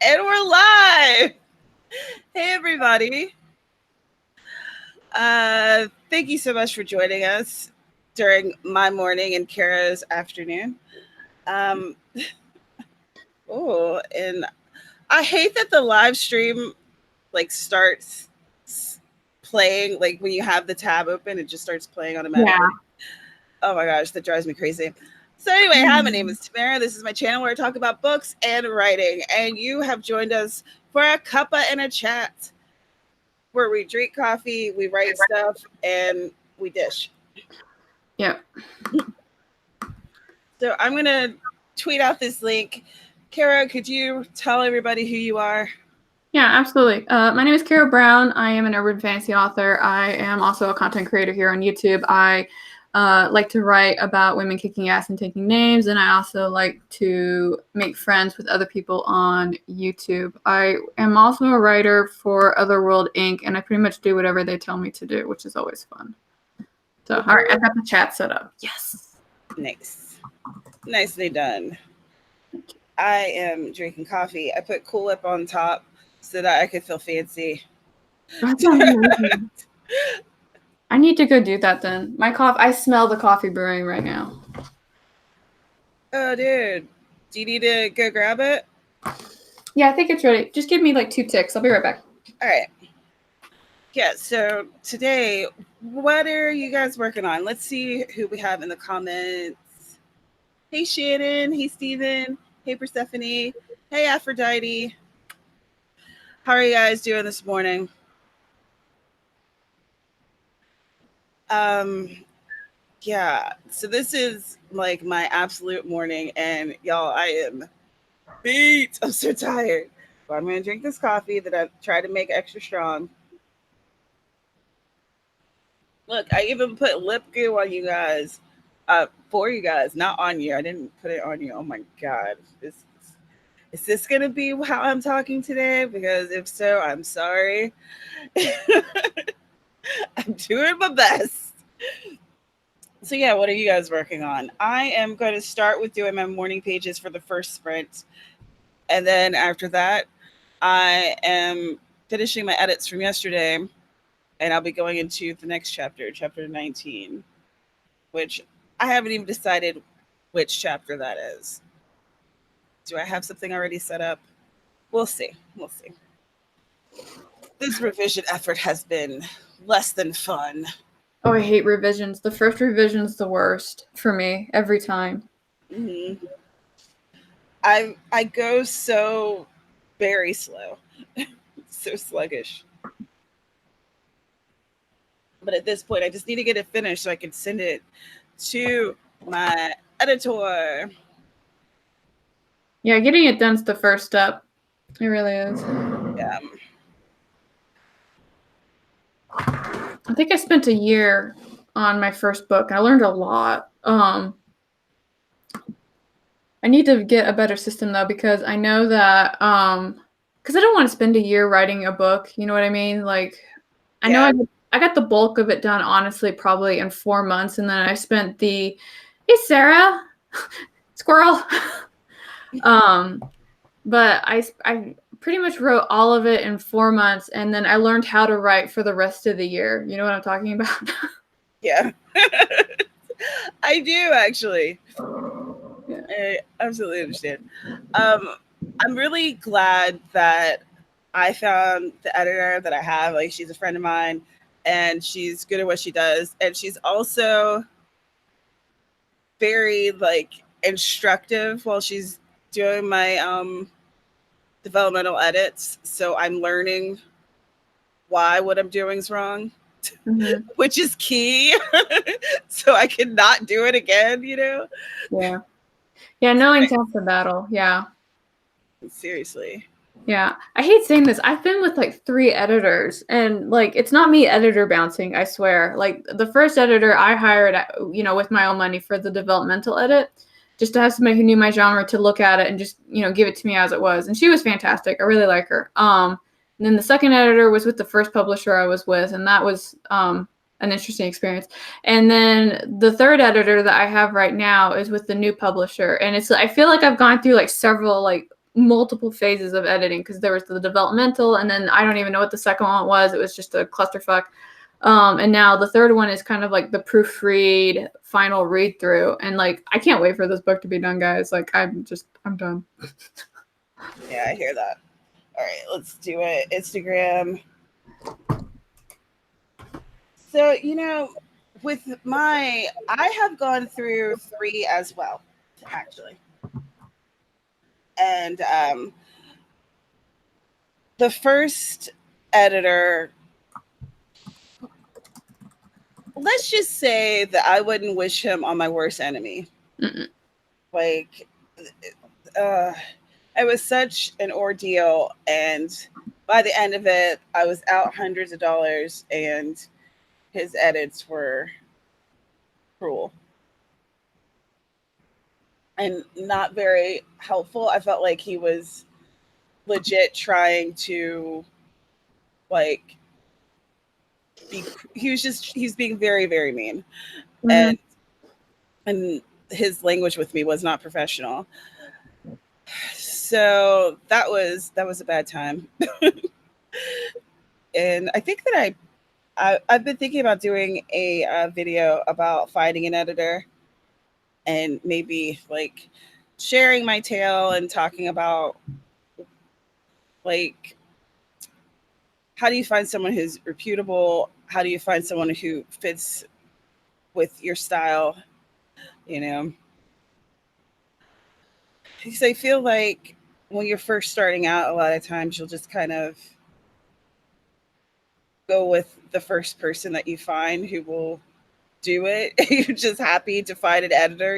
And we're live. Hey, everybody. Thank you so much for joining us during my morning and Kara's afternoon. Um, and I hate that the live stream starts playing like when you have the tab open, it just starts playing automatically. Yeah. Oh my gosh, that drives me crazy. So anyway, hi, my name is Tamara. This is my channel where I talk about books and writing, and you have joined us for a cuppa and a chat, where we drink coffee, we write stuff, and we dish. Yep. So I'm gonna tweet out this link. Kara, could you tell everybody who you are? Yeah, absolutely. My name is Carrow Brown. I am an urban fantasy author. I am also a content creator here on YouTube. I like to write about women kicking ass and taking names, and I also like to make friends with other people on YouTube. I am also a writer for Otherworld Inc., and I pretty much do whatever they tell me to do, which is always fun. So, all right, I've got the chat set up. Yes. Nice. Nicely done. I am drinking coffee. I put Cool Whip on top so that I could feel fancy. That's amazing. I need to go do that then. I smell the coffee brewing right now. Oh, dude. Do you need to go grab it? Yeah, I think it's ready. Just give me like 2 ticks. I'll be right back. All right. Yeah, so today, what are you guys working on? Let's see who we have in the comments. Hey, Shannon. Hey, Steven. Hey, Persephone. Hey, Aphrodite. How are you guys doing this morning? Yeah, so this is like my absolute morning, and y'all, I am beat. I'm so tired. But I'm gonna drink this coffee that I tried to make extra strong. Look, I even put lip glue on you guys, for you guys, not on you. I didn't put it on you. Oh my god, is this gonna be how I'm talking today? Because if so, I'm sorry. I'm doing my best. So yeah, what are you guys working on? I am going to start with doing my morning pages for the first sprint. And then after that, I am finishing my edits from yesterday. And I'll be going into the next chapter, chapter 19, which I haven't even decided which chapter that is. Do I have something already set up? We'll see. We'll see. This revision effort has been less than fun. Oh, I hate revisions. The first revision's the worst for me every time. Mm-hmm. I go so very slow, so sluggish. But at this point, I just need to get it finished so I can send it to my editor. Yeah, getting it done's the first step. It really is. Yeah. I think I spent a year on my first book. I learned a lot. I need to get a better system though, because I know that because I don't want to spend a year writing a book. You know what I mean? Like, I know I got the bulk of it done honestly probably in 4 months, and then I spent hey Sarah, squirrel. But I pretty much wrote all of it in 4 months, and then I learned how to write for the rest of the year. You know what I'm talking about? Yeah. I do actually. Yeah. I absolutely understand. I'm really glad that I found the editor that I have. Like, she's a friend of mine, and she's good at what she does, and she's also very like instructive while she's doing my developmental edits. So I'm learning why what I'm doing is wrong, Mm-hmm. which is key. So I can not do it again, you know? Yeah. Yeah, knowing's half the battle. Yeah. Seriously. Yeah. I hate saying this. I've been with like 3 editors, and like it's not me editor bouncing, I swear. Like the first editor I hired, with my own money for the developmental edit, just to have somebody who knew my genre to look at it and just, give it to me as it was. And she was fantastic. I really like her. And then the second editor was with the first publisher I was with, and that was an interesting experience. And then the third editor that I have right now is with the new publisher, and I feel like I've gone through like several like multiple phases of editing because there was the developmental, and then I don't even know what the second one was. It was just a clusterfuck. And now the third one is kind of like the proofread final read through. And like, I can't wait for this book to be done, guys. Like, I'm done. Yeah, I hear that. All right, let's do it. Instagram. So, with I have gone through 3 as well, actually. And the first editor, let's just say that I wouldn't wish him on my worst enemy. Mm-mm. Like, it was such an ordeal. And by the end of it, I was out hundreds of dollars, and his edits were cruel and not very helpful. I felt like he was legit trying to, like, he's being very, very mean. Mm-hmm. And his language with me was not professional. So that was a bad time. And I think that I've been thinking about doing a video about finding an editor, and maybe like sharing my tale and talking about, like, how do you find someone who's reputable? How do you find someone who fits with your style? Because I feel like when you're first starting out, a lot of times you'll just kind of go with the first person that you find who will do it. You're just happy to find an editor,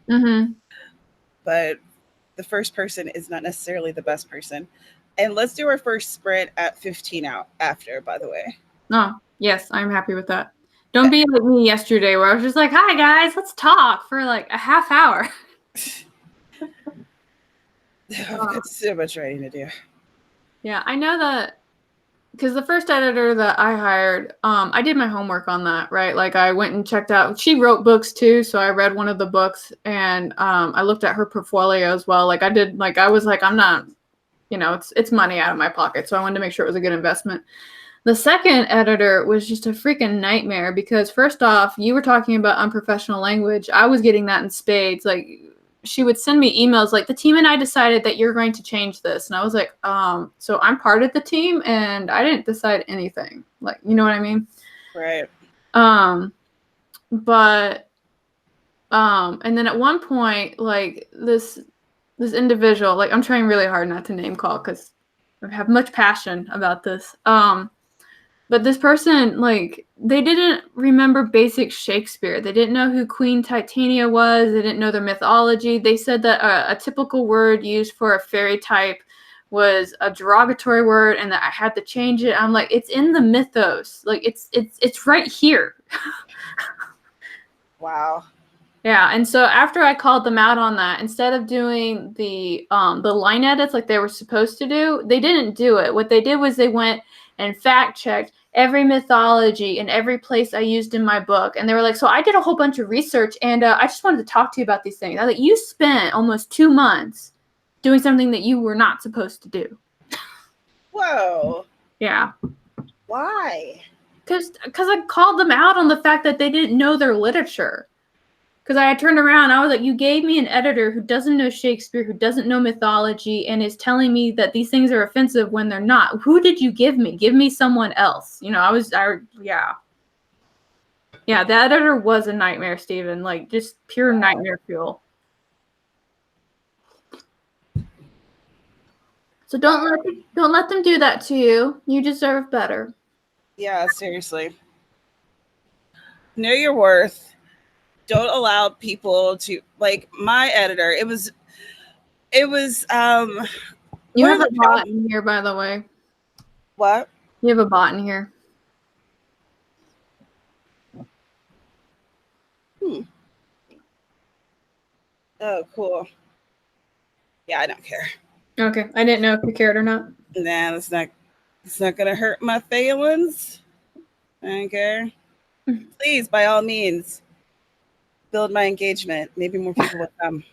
Mm-hmm. But the first person is not necessarily the best person. And let's do our first sprint at 15 out after, by the way. Oh, yes, I'm happy with that. Don't be like me yesterday where I was just like, hi guys, let's talk for like a half hour. I've got so much writing to do. Yeah, I know that because the first editor that I hired, I did my homework on that, right? Like I went and checked out, she wrote books too. So I read one of the books, and I looked at her portfolio as well. Like I was like, I'm not, it's money out of my pocket. So I wanted to make sure it was a good investment. The second editor was just a freaking nightmare because first off, you were talking about unprofessional language. I was getting that in spades. Like she would send me emails like, the team and I decided that you're going to change this. And I was like, so I'm part of the team and I didn't decide anything. Like, you know what I mean? Right. And then at one point, like this individual, like I'm trying really hard not to name call because I have much passion about this. But this person, like, they didn't remember basic Shakespeare. They didn't know who Queen Titania was. They didn't know their mythology. They said that a typical word used for a fairy type was a derogatory word, and that I had to change it. I'm like, it's in the mythos. Like, it's right here. Wow. Yeah, and so after I called them out on that, instead of doing the line edits like they were supposed to do, they didn't do it. What they did was they went and fact checked every mythology and every place I used in my book. And they were like, so I did a whole bunch of research, and I just wanted to talk to you about these things. I was like, you spent almost 2 months doing something that you were not supposed to do. Whoa. Yeah. Why? Because I called them out on the fact that they didn't know their literature. Because I turned around, I was like, you gave me an editor who doesn't know Shakespeare, who doesn't know mythology, and is telling me that these things are offensive when they're not. Who did you give me? Give me someone else. Yeah. Yeah, the editor was a nightmare, Steven. Like, just pure nightmare fuel. So don't let them do that to you. You deserve better. Yeah, seriously. Know your worth. Don't allow people to, like, my editor. It was You have a bot in here, by the way. What? You have a bot in here. Oh, cool. Yeah, I don't care. Okay, I didn't know if you cared or not. Nah, it's not gonna hurt my feelings. Okay. Please, by all means, build my engagement. Maybe more people will come.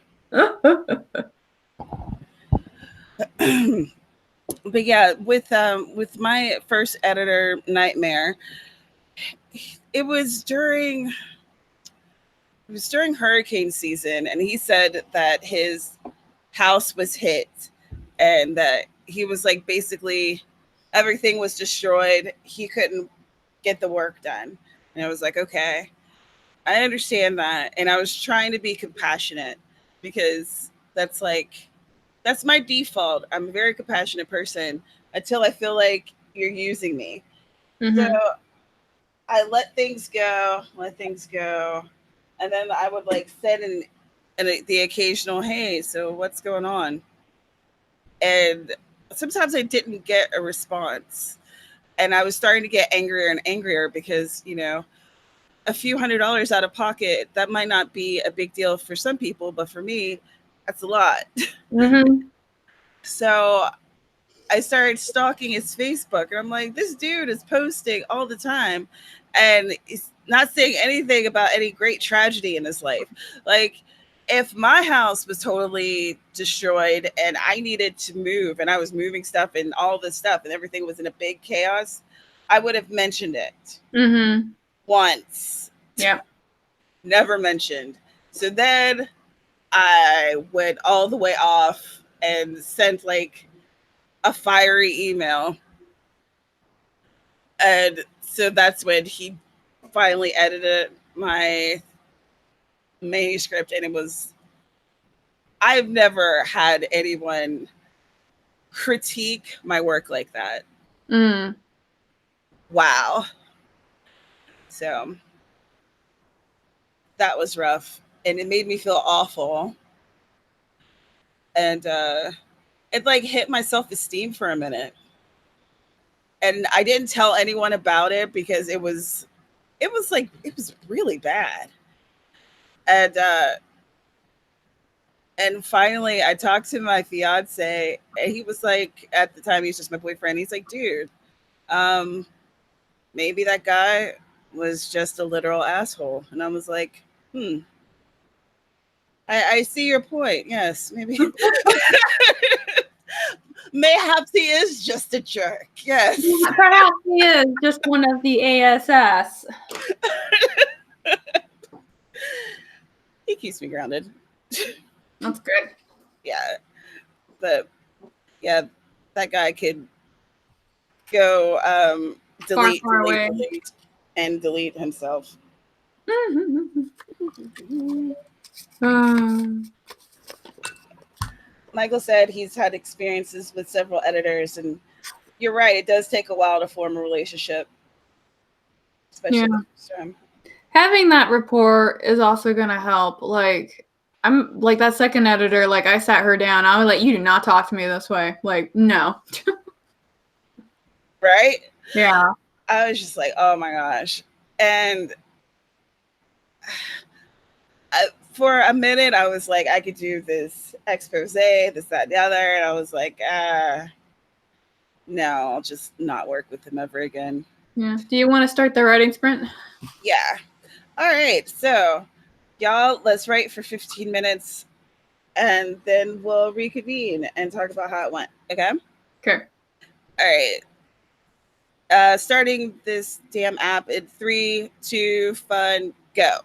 But yeah, with my first editor nightmare, it was during it was during hurricane season, and he said that his house was hit and that he was like basically everything was destroyed. He couldn't get the work done. And I was like, okay, I understand that. And I was trying to be compassionate because that's my default. I'm a very compassionate person until I feel like you're using me. So Mm-hmm. I let things go. And then I would like send the occasional, hey, so what's going on? And sometimes I didn't get a response. And I was starting to get angrier and angrier because, a few $100s out of pocket, that might not be a big deal for some people, but for me, that's a lot. Mm-hmm. So I started stalking his Facebook, and I'm like, this dude is posting all the time, and he's not saying anything about any great tragedy in his life. Like, if my house was totally destroyed and I needed to move, and I was moving stuff and all this stuff, and everything was in a big chaos, I would have mentioned it Mm-hmm. once, Yep. never mentioned. So then I went all the way off and sent like a fiery email. And so that's when he finally edited my manuscript. And I've never had anyone critique my work like that. Mm. Wow. So that was rough. And it made me feel awful. And it like hit my self esteem for a minute. And I didn't tell anyone about it because it was really bad. And finally I talked to my fiance, and he was like, at the time he was just my boyfriend, he's like, dude, um maybe that guy was just a literal asshole. And I was like, I see your point. Yes, maybe. Mayhaps he is just a jerk. Yes. Perhaps he is just one of the ASS. He keeps me grounded. That's good. Yeah. But yeah, that guy could go Far, delete, far delete, away. delete, and delete himself. um, Michael said he's had experiences with several editors, and you're right, it does take a while to form a relationship, yeah. especially the first time. Having that rapport is also going to help. Like, I'm like that second editor, like, I sat her down. I was like, you do not talk to me this way. Like, no. Right? Yeah. I was just like, oh my gosh. And for a minute, I was like, I could do this expose, this, that, and the other. And I was like, no, I'll just not work with him ever again. Yeah. Do you want to start the writing sprint? Yeah. All right. So, y'all, let's write for 15 minutes and then we'll reconvene and talk about how it went. Okay. Okay. All right. Starting this damn app in 3, 2, fun, go.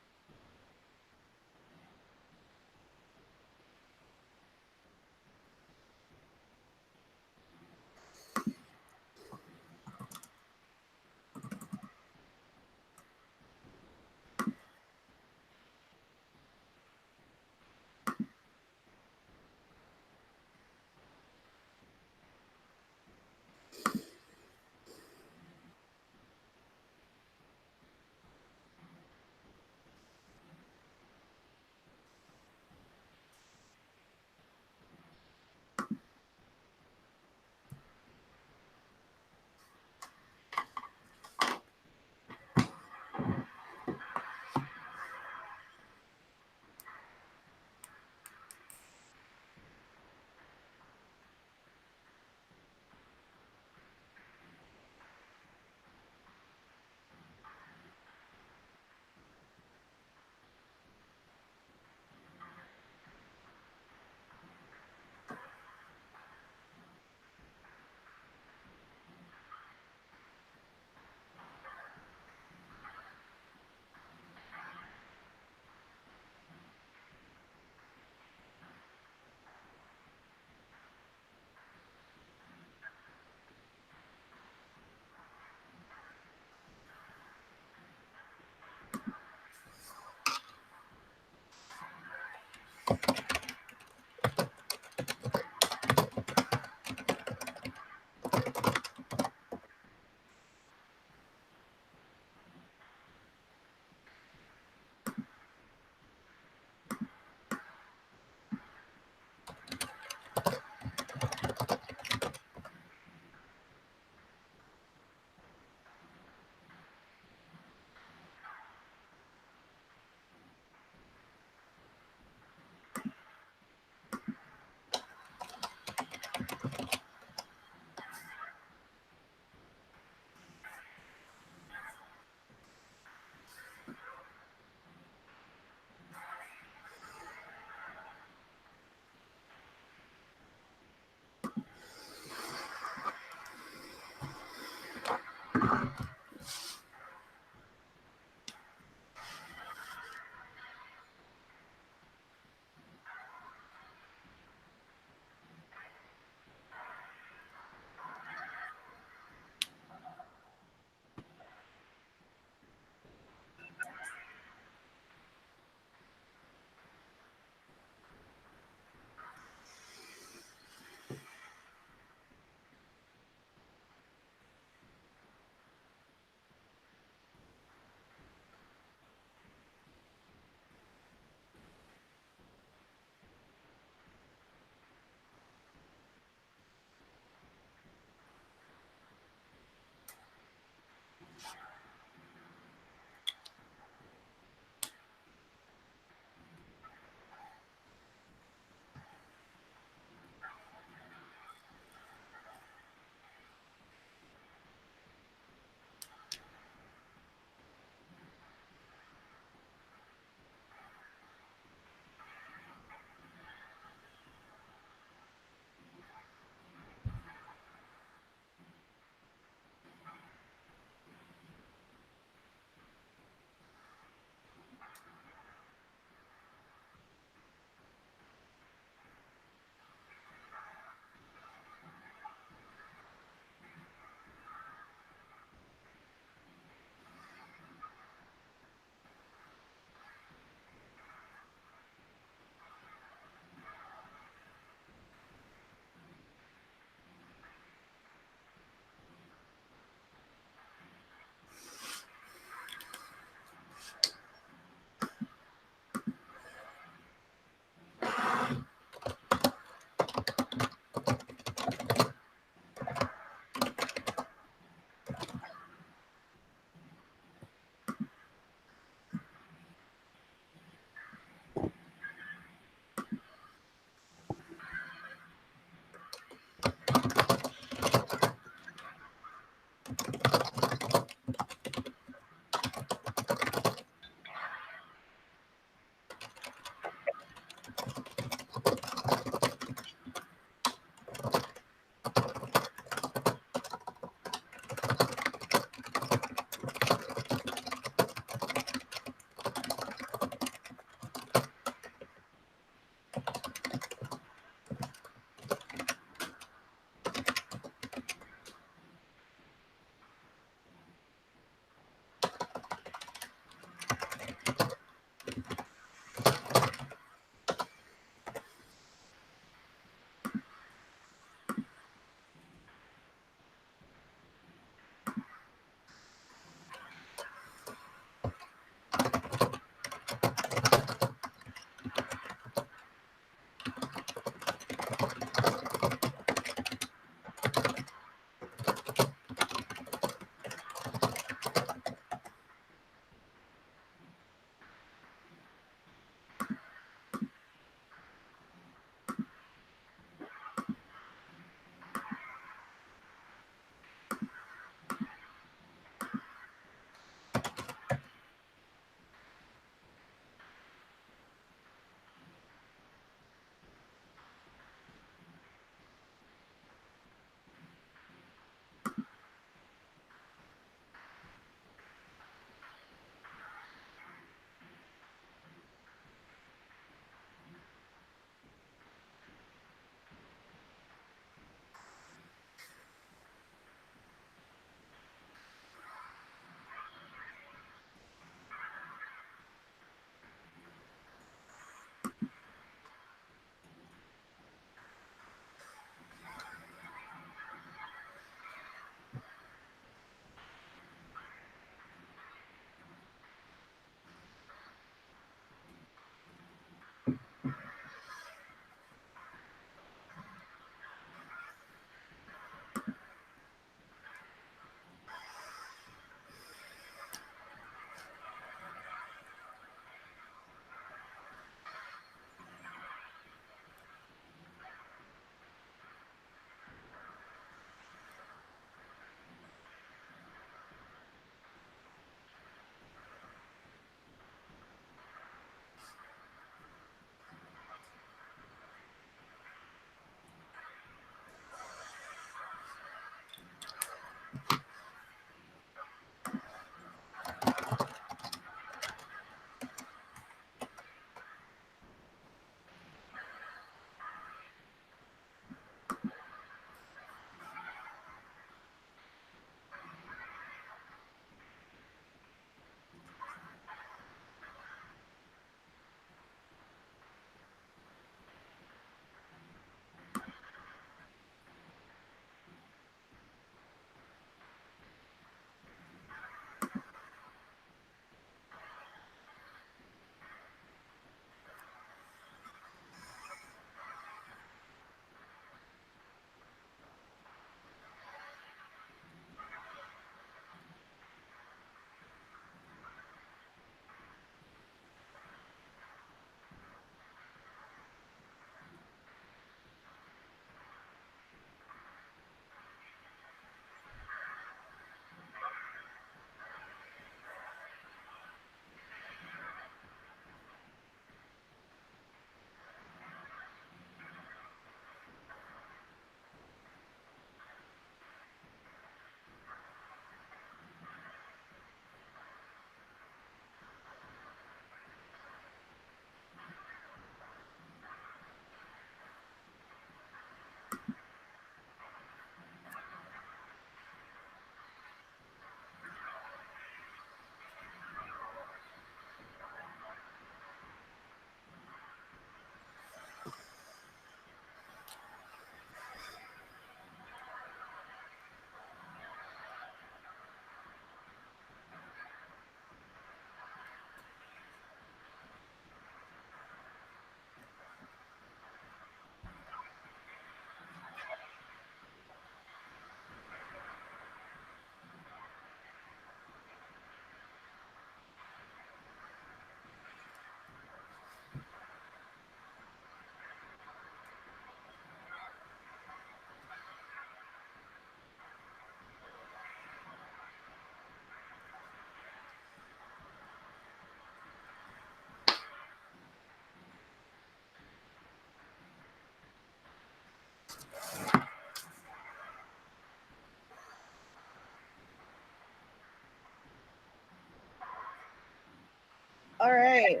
All right.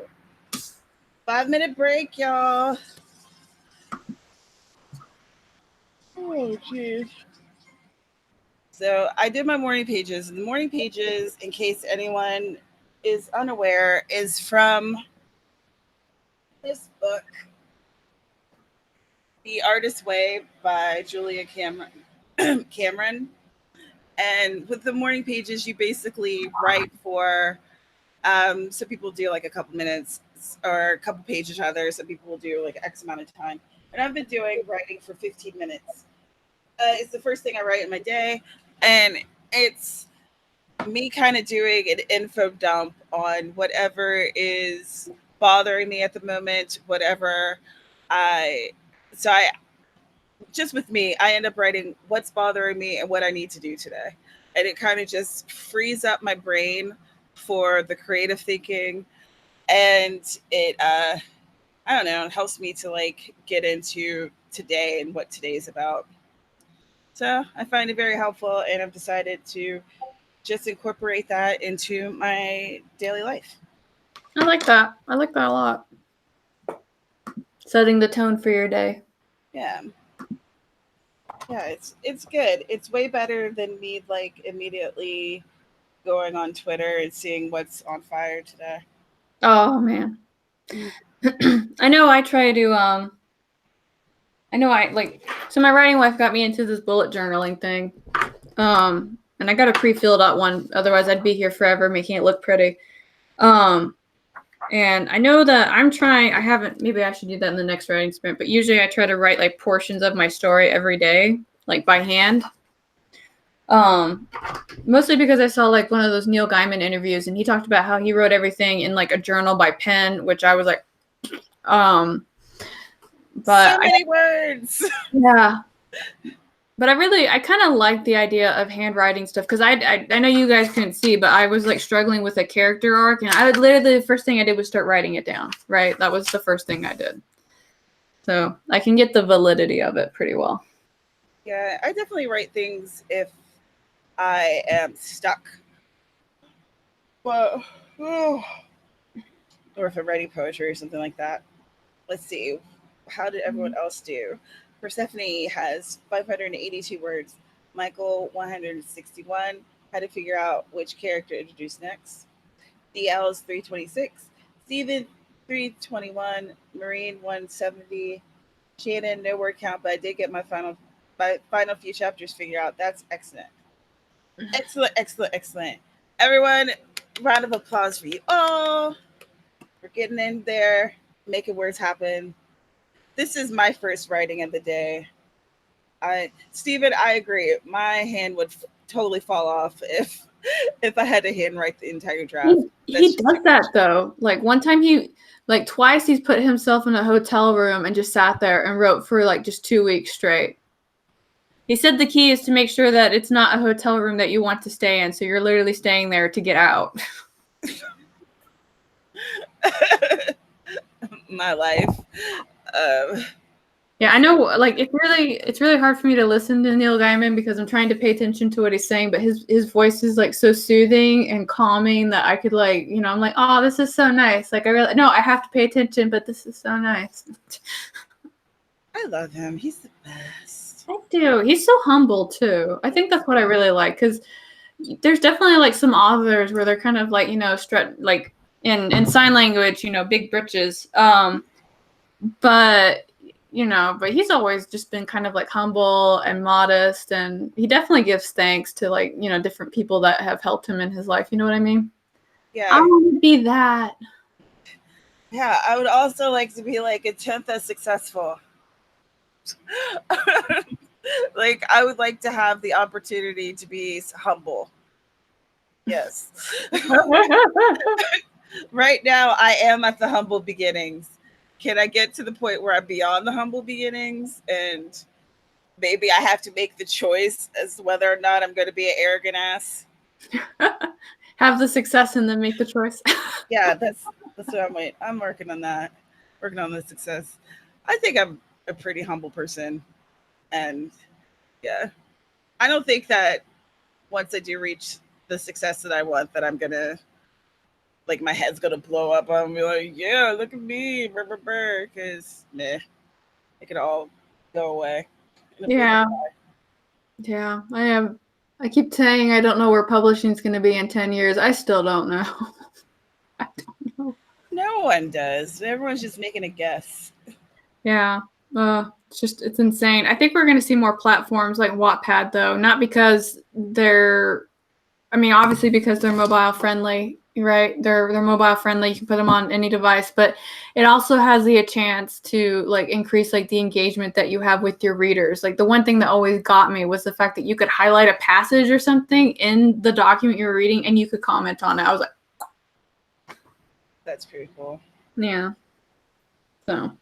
5-minute break, y'all. Oh, jeez. So I did my morning pages. The morning pages, in case anyone is unaware, is from this book, The Artist's Way by Julia Cameron. And with the morning pages, you basically write for, some people do like a couple minutes or a couple pages rather. Some people will do like X amount of time. And I've been doing writing for 15 minutes. It's the first thing I write in my day. And it's me kind of doing an info dump on whatever is bothering me at the moment, whatever I, so I, just with me, I end up writing what's bothering me and what I need to do today. And it kind of just frees up my brain for the creative thinking. And it, I don't know, it helps me to like get into today and what today is about. So I find it very helpful, and I've decided to just incorporate that into my daily life. I like that. I like that a lot. Setting the tone for your day. Yeah. Yeah, it's good. It's way better than me like immediately going on Twitter and seeing what's on fire today. Oh man. I know I try to I know I like so my writing life got me into this bullet journaling thing. And I got a pre-filled out one, otherwise I'd be here forever making it look pretty. And I know that I haven't, maybe I should do that in the next writing sprint, but usually I try to write like portions of my story every day, like by hand. Mostly because I saw like one of those Neil Gaiman interviews and he talked about how he wrote everything in like a journal by pen, which I was like, but so many words. Yeah. But I kind of like the idea of handwriting stuff because I know you guys couldn't see, but I was like struggling with a character arc, and I would literally the first thing I did was start writing it down. Right, that was the first thing I did. So I can get the validity of it pretty well. Yeah, I definitely write things if I am stuck. Well, or if I'm writing poetry or something like that. Let's see. How did everyone else do? Persephone has 582 words. Michael 161. Had to figure out which character to introduce next. DL is 326. Steven 321. Marine 170. Shannon, no word count, but I did get my final few chapters figured out. That's excellent. Excellent, excellent, excellent. Everyone, round of applause for you all. We're getting in there, making words happen. This is my first writing of the day. Steven, I agree. My hand would totally fall off if I had to handwrite the entire draft. He does that though. Like one time like twice he's put himself in a hotel room and just sat there and wrote for like just 2 weeks straight. He said the key is to make sure that it's not a hotel room that you want to stay in, so you're literally staying there to get out. My life. Yeah, I know. Like, it's really hard for me to listen to Neil Gaiman because I'm trying to pay attention to what he's saying, but his voice is like so soothing and calming that I could like, I'm like, oh, this is so nice. Like, I have to pay attention, but this is so nice. I love him. He's the best. I do. He's so humble too. I think that's what I really like because there's definitely like some authors where they're kind of like, like in sign language, big britches. But he's always just been kind of like humble and modest, and he definitely gives thanks to like, different people that have helped him in his life. You know what I mean? Yeah. I want to be that. Yeah, I would also like to be like a tenth as successful. Like, I would like to have the opportunity to be humble. Yes. Right now, I am at the humble beginnings. Can I get to the point where I'm beyond the humble beginnings? And maybe I have to make the choice as to whether or not I'm going to be an arrogant ass. Have the success and then make the choice. Yeah, that's what I'm working on that. Working on the success. I think I'm a pretty humble person. And yeah, I don't think that once I do reach the success that I want, that I'm going to like my head's gonna blow up. I'm be like, yeah, look at me, because meh, it could all go away. In a blink of Yeah. an eye. Yeah. I keep saying I don't know where publishing is going to be in 10 years. I still don't know. I don't know. No one does. Everyone's just making a guess. Yeah. It's insane. I think we're going to see more platforms like Wattpad, though, not because obviously because they're mobile friendly, right? They're mobile friendly. You can put them on any device, but it also has a chance to like increase like the engagement that you have with your readers. Like the one thing that always got me was the fact that you could highlight a passage or something in the document you're reading and you could comment on it. I was like, That's pretty cool. yeah. So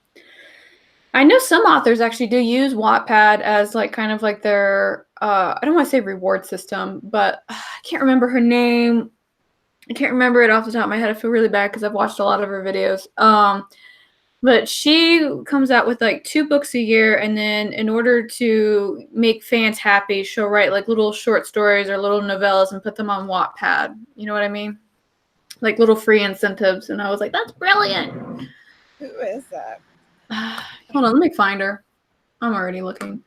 I know some authors actually do use Wattpad as like kind of like their I don't want to say reward system, but I can't remember her name. I can't remember it off the top of my head. I feel really bad because I've watched a lot of her videos. But she comes out with like 2 books a year, and then in order to make fans happy, she'll write like little short stories or little novellas and put them on Wattpad. You know what I mean? Like little free incentives. And I was like, that's brilliant. Who is that? Hold on, let me find her. I'm already looking.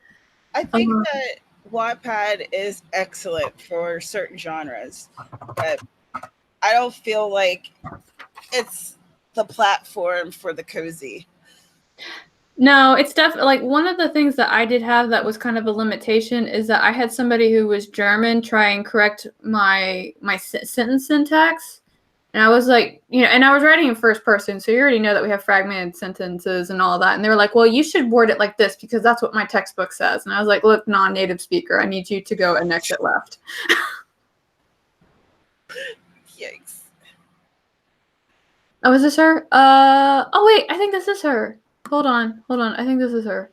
I think that Wattpad is excellent for certain genres, but I don't feel like it's the platform for the cozy. No, it's definitely like one of the things that I did have that was kind of a limitation is that I had somebody who was German try and correct my sentence syntax. And I was like, and I was writing in first person, so you already know that we have fragmented sentences and all of that. And they were like, well, you should word it like this because that's what my textbook says. And I was like, look, non-native speaker, I need you to go and exit left. Yikes. Oh, is this her? Oh wait, I think this is her. Hold on. I think this is her.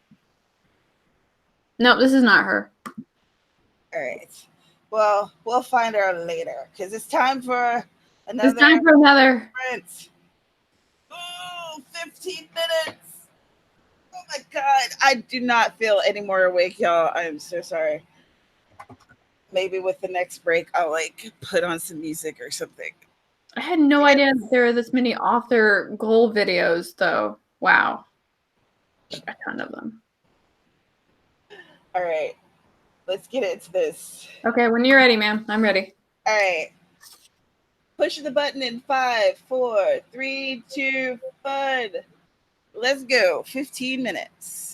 No, this is not her. All right. Well, we'll find her later because it's time for another. It's time for another. Sprint. Oh, 15 minutes. Oh my God. I do not feel any more awake, y'all. I am so sorry. Maybe with the next break, I'll like put on some music or something. I had no idea that there are this many author goal videos, though. Wow. A ton of them. All right. Let's get into this. Okay, when you're ready, ma'am. I'm ready. All right. Push the button in 5, 4, 3, 2, fun. Let's go. 15 minutes.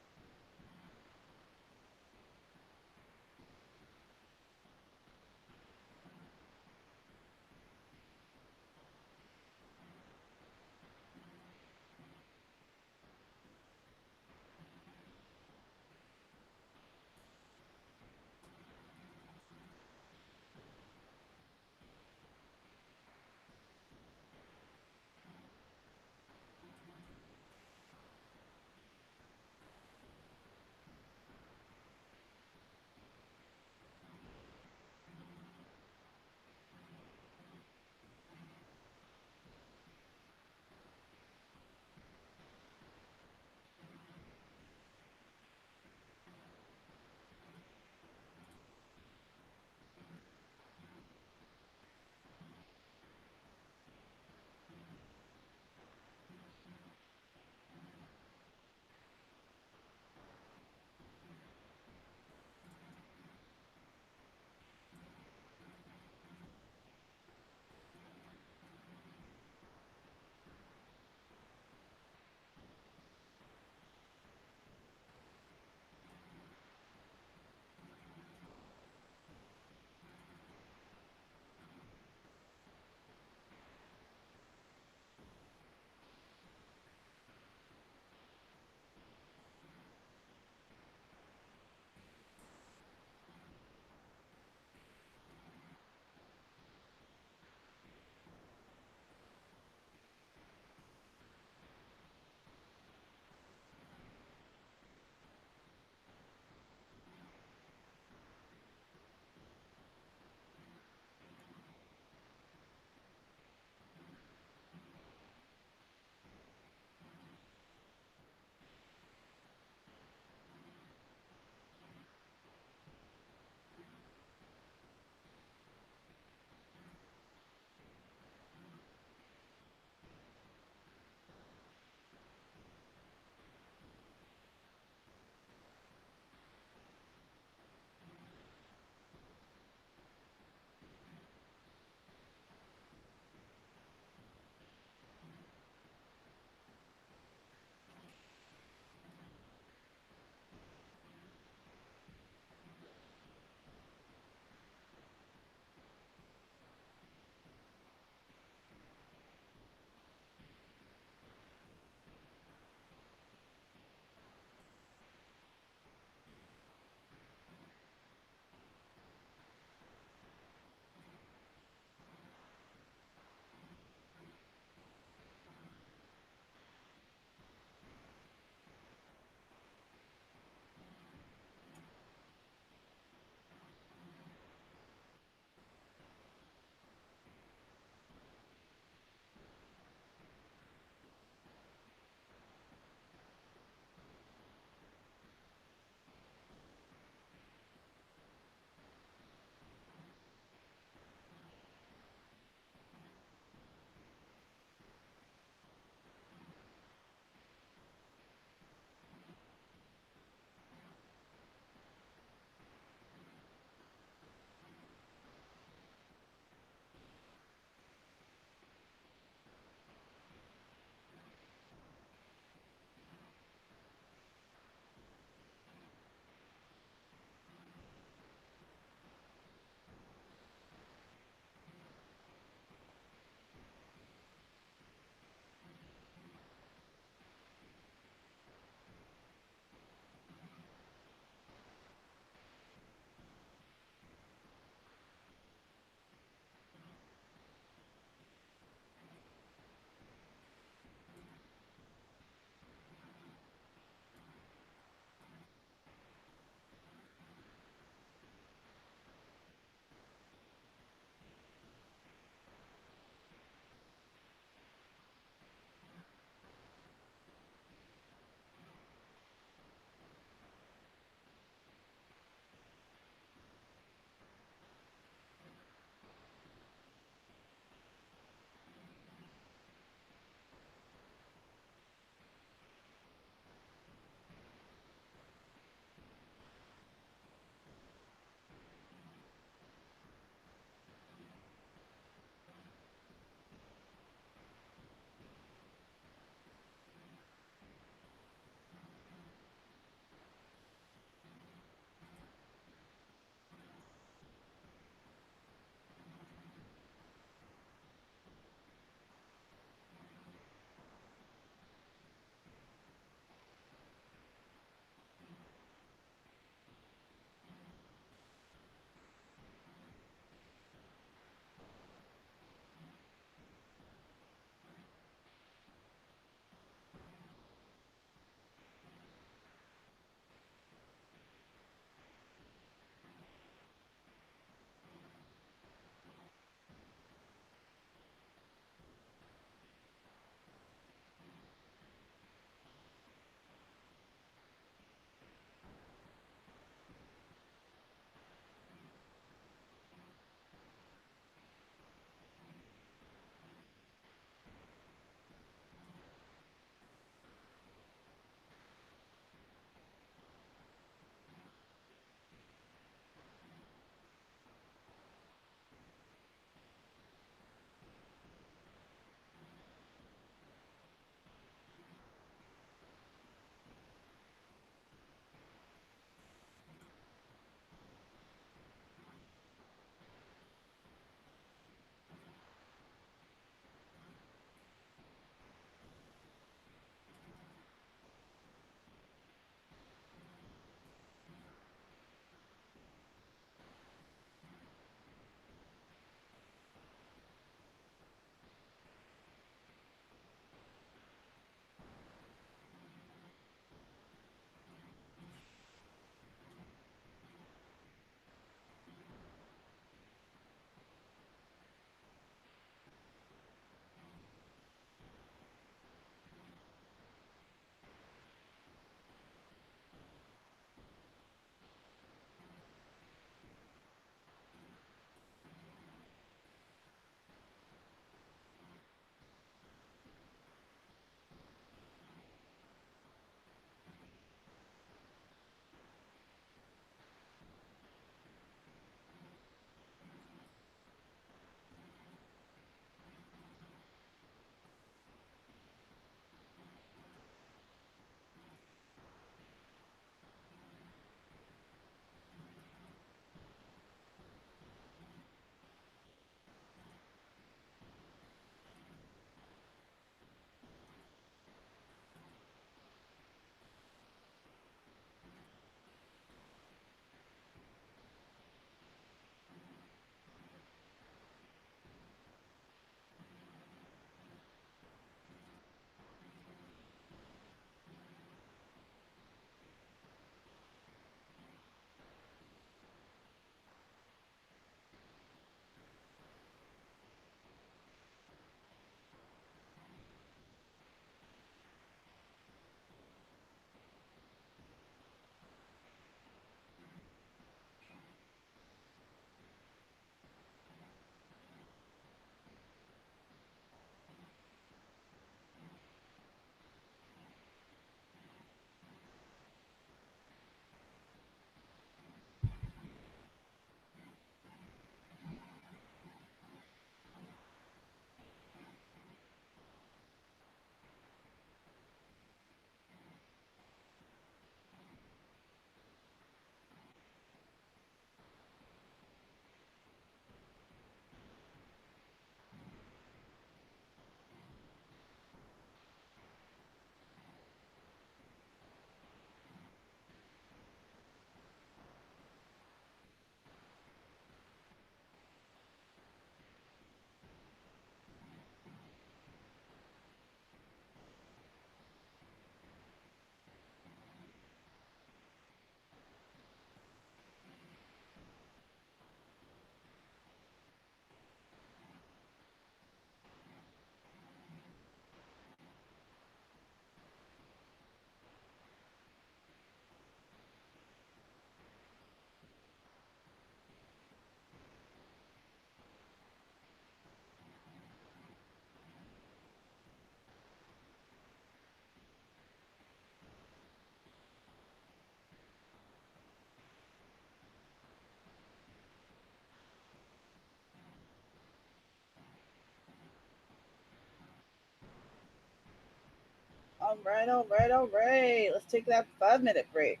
All right, all right, all right. Let's take that 5-minute break.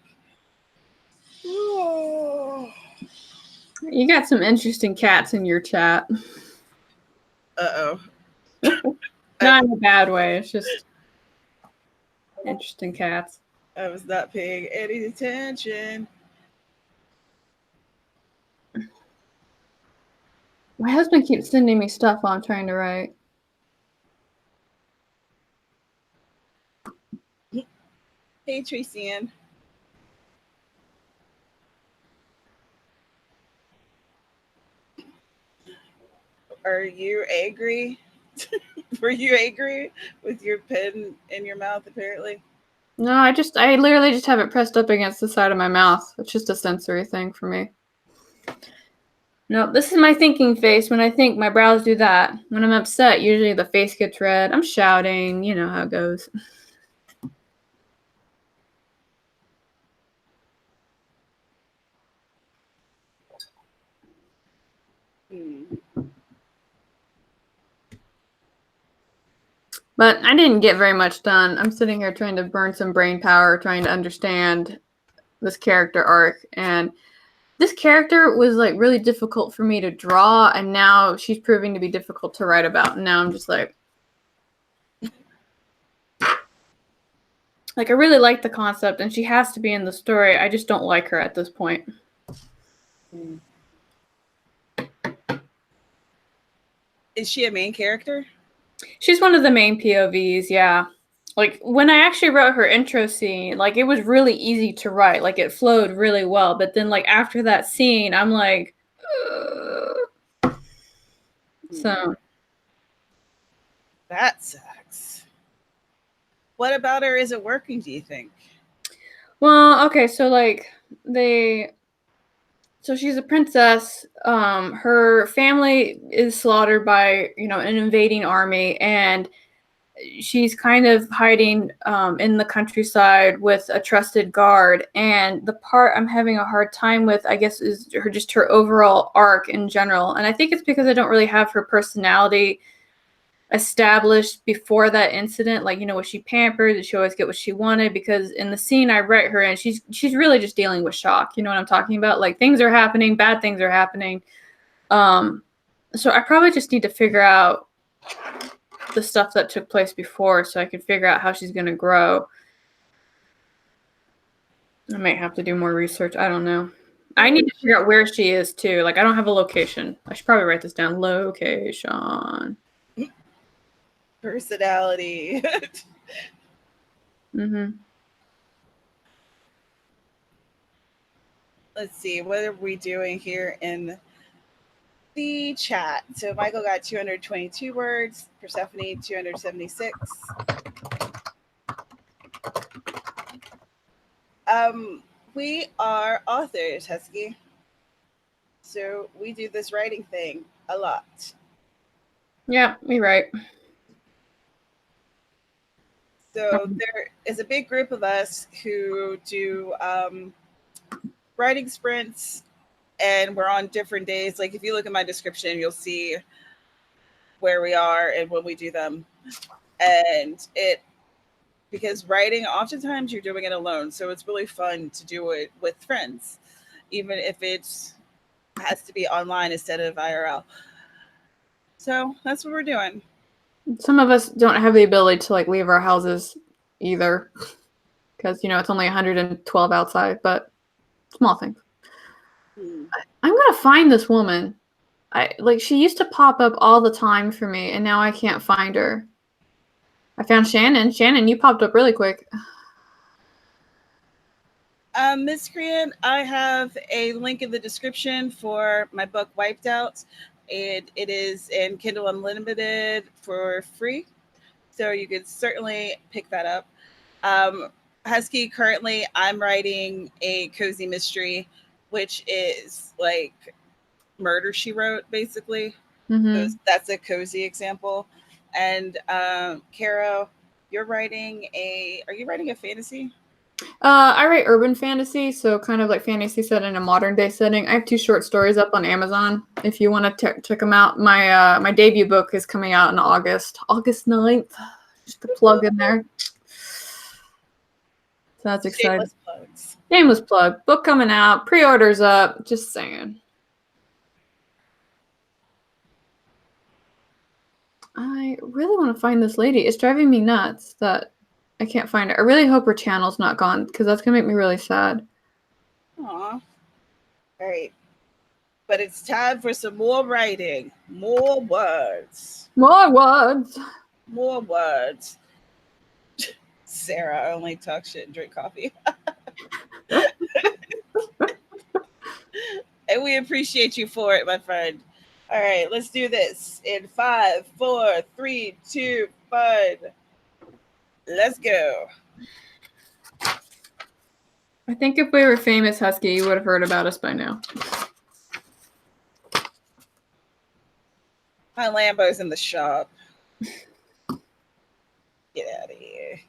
Oh. You got some interesting cats in your chat. Uh-oh. Not in a bad way. It's just interesting cats. I was not paying any attention. My husband keeps sending me stuff while I'm trying to write. Hey, Tracy Ann. Are you angry? Were you angry with your pen in your mouth, apparently? No, I literally just have it pressed up against the side of my mouth. It's just a sensory thing for me. No, this is my thinking face. When I think, my brows do that. When I'm upset, usually the face gets red. I'm shouting. You know how it goes. But I didn't get very much done. I'm sitting here trying to burn some brain power, trying to understand this character arc. And this character was like really difficult for me to draw, and now she's proving to be difficult to write about. And now I'm just like I really like the concept, and she has to be in the story. I just don't like her at this point. Is she a main character? She's one of the main POVs, yeah. Like, when I actually wrote her intro scene, like, it was really easy to write. Like, it flowed really well. But then, like, after that scene, I'm like, ugh. So. That sucks. What about her isn't working, do you think? Well, okay, so, like, so she's a princess. Her family is slaughtered by, an invading army, and she's kind of hiding in the countryside with a trusted guard. And the part I'm having a hard time with, I guess, is her overall arc in general. And I think it's because I don't really have her personality established before that incident. Like, was she pampered? Did she always get what she wanted? Because in the scene I write her in, she's really just dealing with shock. You know what I'm talking about? Like, things are happening, bad things are happening. So I probably just need to figure out the stuff that took place before so I can figure out how she's going to grow. I might have to do more research. I don't know. I need to figure out where she is too. Like, I don't have a location. I should probably write this down. Location. Personality. Let's see. What are we doing here in the chat? So Michael got 222 words. Persephone 276. We are authors, Husky. So we do this writing thing a lot. Yeah, we write. So there is a big group of us who do writing sprints, and we're on different days. Like, if you look at my description, you'll see where we are and when we do them. And because writing, oftentimes you're doing it alone. So it's really fun to do it with friends, even if it has to be online instead of IRL. So that's what we're doing. Some of us don't have the ability to, like, leave our houses either, because, it's only 112 outside, but small things. I'm going to find this woman. She used to pop up all the time for me, and now I can't find her. I found Shannon. Shannon, you popped up really quick. Miss Korean, I have a link in the description for my book Wiped Out. It is in Kindle Unlimited for free, so you could certainly pick that up. Husky, currently I'm writing a cozy mystery, which is like Murder, She Wrote, basically. So that's a cozy example. And Carrow, are you writing a fantasy? I write urban fantasy, so kind of like fantasy set in a modern day setting. I have 2 short stories up on Amazon if you want to check them out. My my debut book is coming out in August 9th. Just a plug in there. that's exciting. Shameless plugs. Shameless plug. Book coming out. Pre-orders up. Just saying. I really want to find this lady. It's driving me nuts that I can't find her. I really hope her channel's not gone because that's going to make me really sad. Aw. All right. But it's time for some more writing. More words. More words. More words. Sarah, I only talk shit and drink coffee. And we appreciate you for it, my friend. All right, let's do this in 5, 4, 3, 2, 1. Let's go. I think if we were famous, Husky, you would have heard about us by now. My Lambo's in the shop. Get out of here.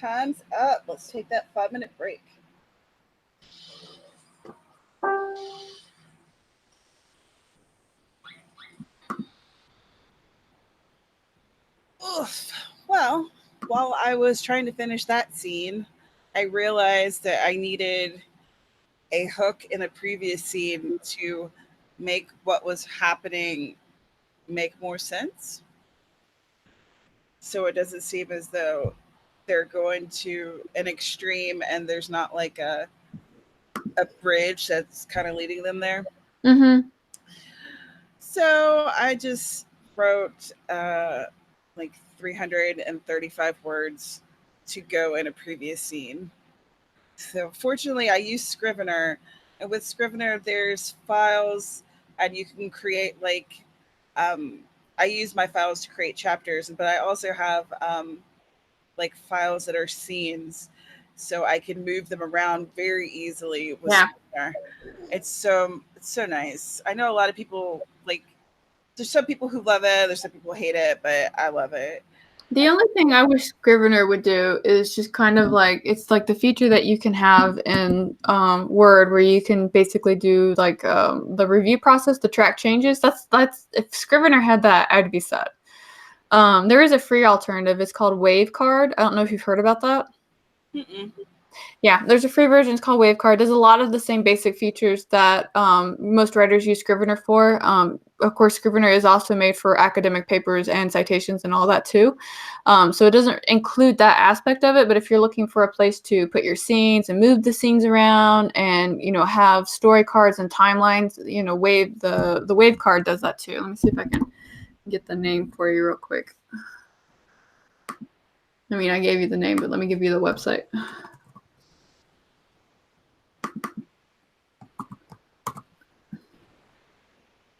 time's up. Let's take that 5-minute break. Oof. Well, while I was trying to finish that scene, I realized that I needed a hook in a previous scene to make what was happening make more sense. So it doesn't seem as though they're going to an extreme and there's not like a bridge that's kind of leading them there. Mm-hmm. So I just wrote like 335 words to go in a previous scene. So fortunately, I use Scrivener, and with Scrivener, there's files, and you can create like I use my files to create chapters, but I also have like files that are scenes, so I can move them around very easily with Yeah. Scrivener. It's so nice. I know a lot of people like. There's some people who love it. There's some people who hate it, but I love it. The only thing I wish Scrivener would do is just kind of like, it's like the feature that you can have in Word where you can basically do like the review process, the track changes. That's if Scrivener had that, I'd be set. There is a free alternative. It's called Wavecard. I don't know if you've heard about that. Mm-mm. Yeah, there's a free version. It's called Wavecard. There's a lot of the same basic features that most writers use Scrivener for. Of course, Scrivener is also made for academic papers and citations and all that too. So it doesn't include that aspect of it. But if you're looking for a place to put your scenes and move the scenes around and, you know, have story cards and timelines, you know, the Wavecard does that too. Let me see if I can get the name for you real quick. I mean, I gave you the name, but let me give you the website.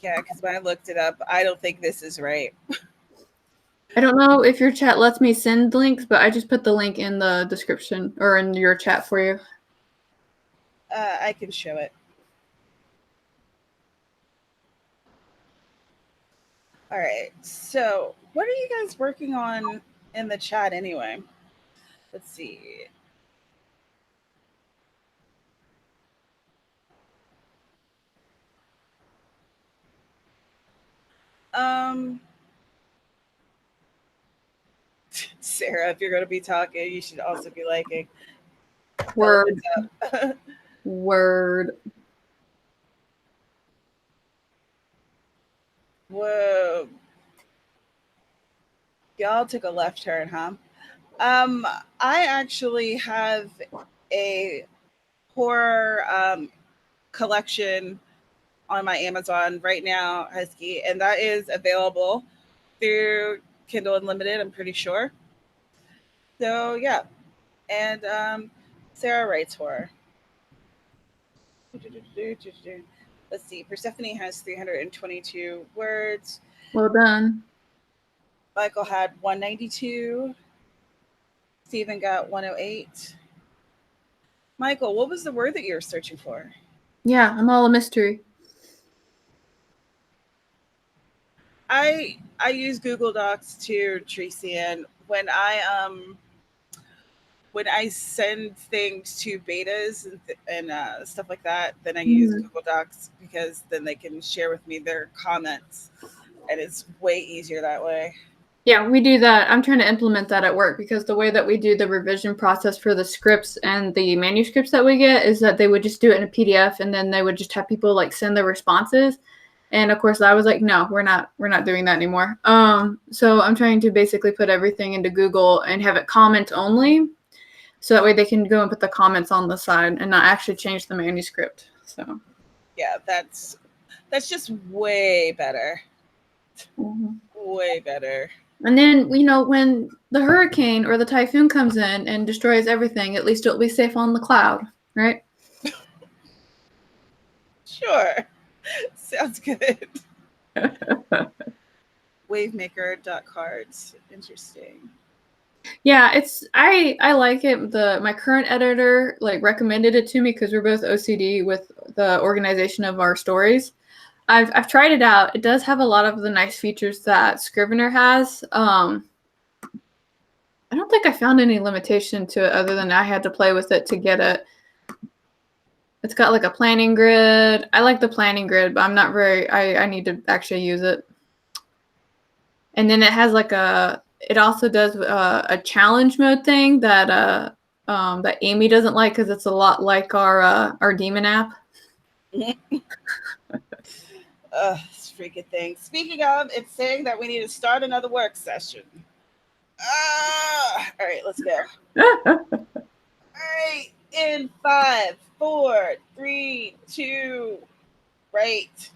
Yeah, because when I looked it up, I don't think this is right. I don't know if your chat lets me send links, but I just put the link in the description or in your chat for you. I can show it. All right. So, what are you guys working on in the chat anyway? Let's see. Sarah, if you're going to be talking, you should also be liking. Word. Word. Whoa. Y'all took a left turn, huh? I actually have a horror collection on my Amazon right now, Husky, and that is available through Kindle Unlimited, I'm pretty sure. So yeah, and Sarah writes horror. Let's see, Persephone has 322 words. Well done. Michael had 192. Stephen got 108. Michael, what was the word that you were searching for? Yeah, I'm all a mystery. I use Google Docs to Tracy, and when I send things to betas and stuff like that, then I use Google Docs because then they can share with me their comments, and it's way easier that way. Yeah, we do that. I'm trying to implement that at work because the way that we do the revision process for the scripts and the manuscripts that we get is that they would just do it in a PDF and then they would just have people like send their responses. And of course I was like, no, we're not doing that anymore. So I'm trying to basically put everything into Google and have it comment only. So that way they can go and put the comments on the side and not actually change the manuscript. So yeah, that's just way better. Mm-hmm. Way better. And then, you know, when the hurricane or the typhoon comes in and destroys everything, at least it'll be safe on the cloud, right? Sure. Sounds good. Wavemaker.cards. Interesting. Yeah, I like it. My current editor like recommended it to me because we're both OCD with the organization of our stories. I've tried it out. It does have a lot of the nice features that Scrivener has. I don't think I found any limitation to it other than I had to play with it to get it. It's got like a planning grid. I like the planning grid, but I'm not very, I need to actually use it. And then it has like it also does a challenge mode thing that that Amy doesn't like because it's a lot like our demon app. This freaking thing. Speaking of, it's saying that we need to start another work session. All right, let's go. All right, in 5, 4, 3, 2, right.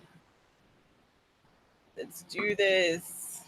Let's do this.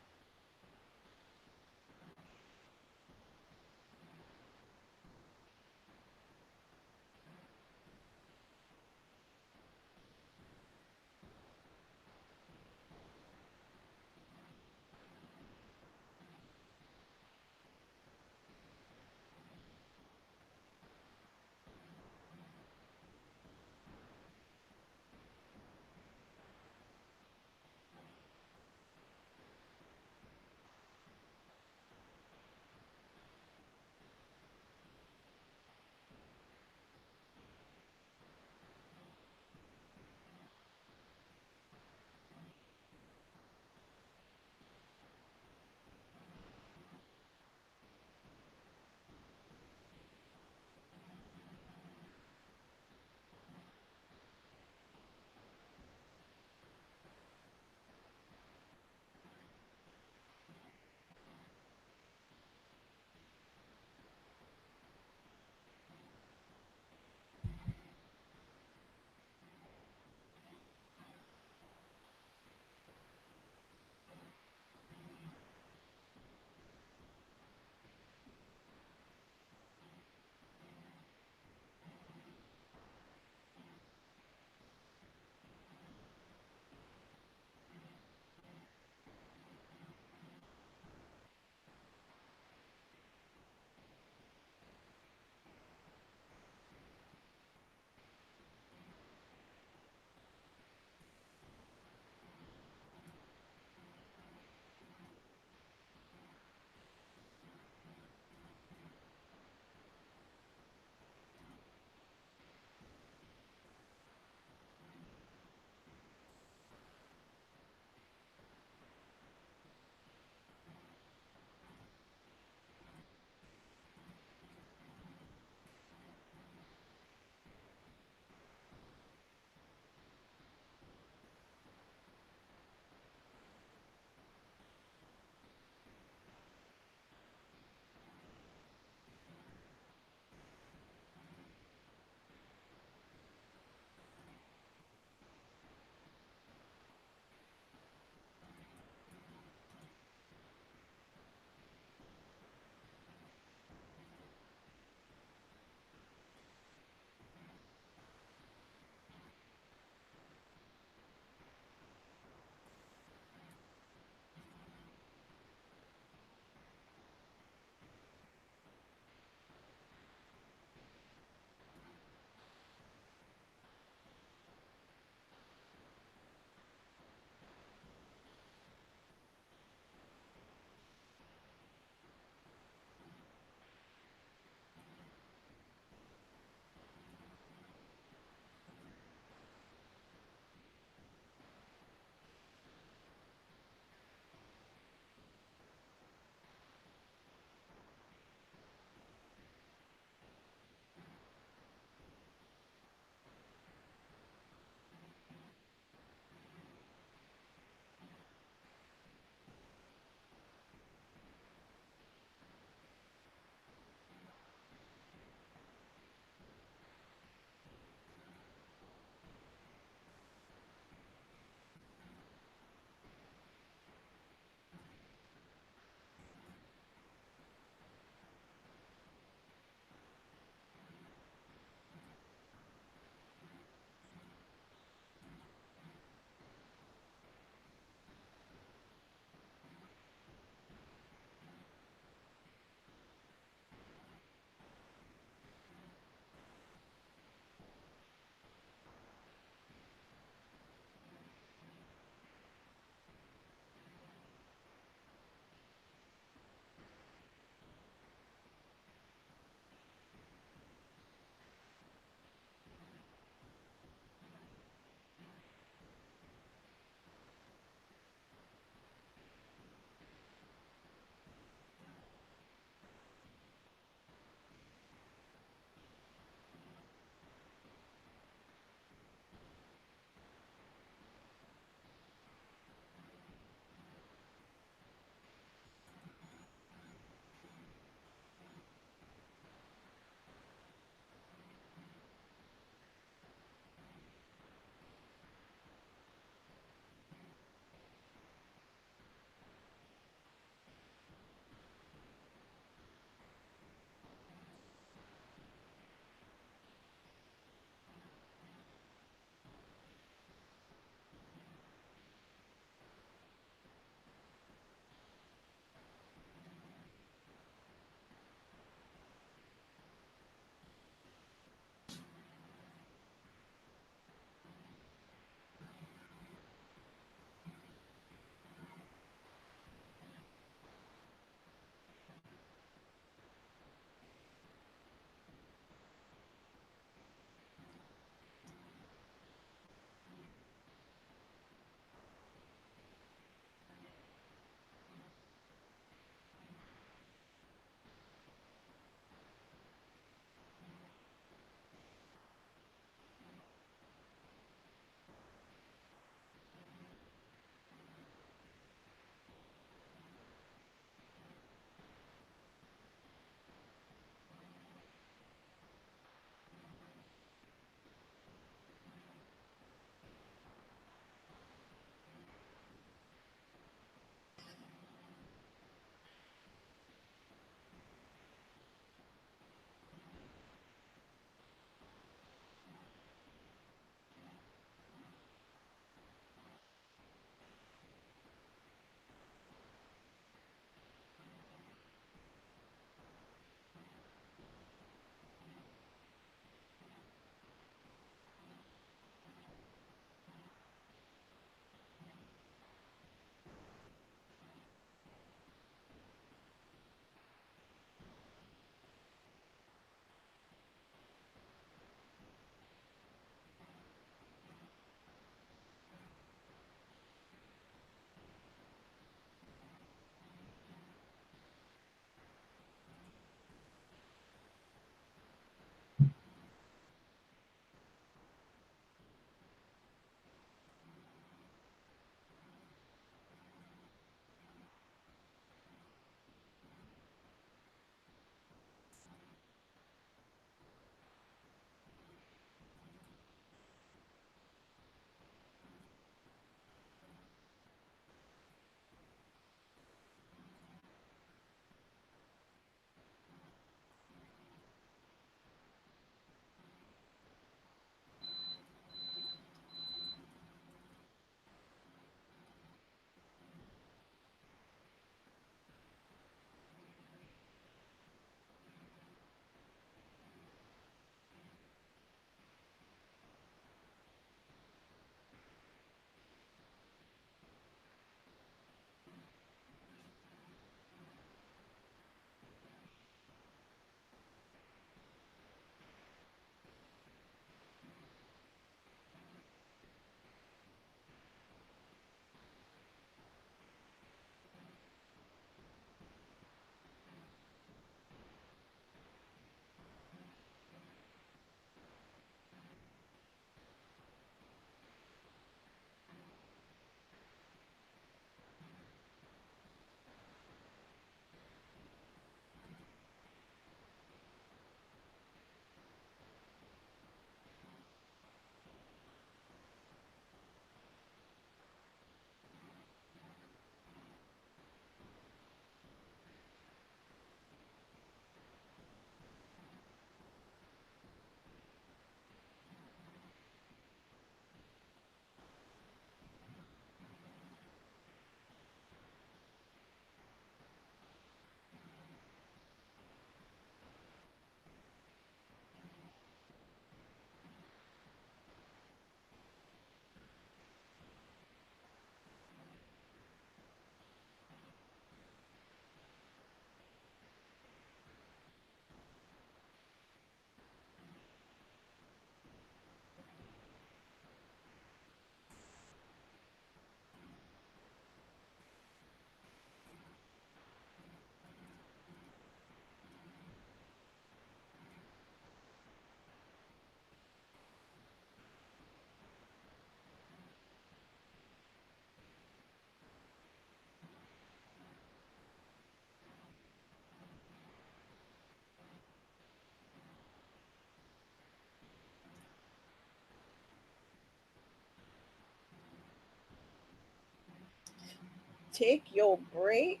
take your break.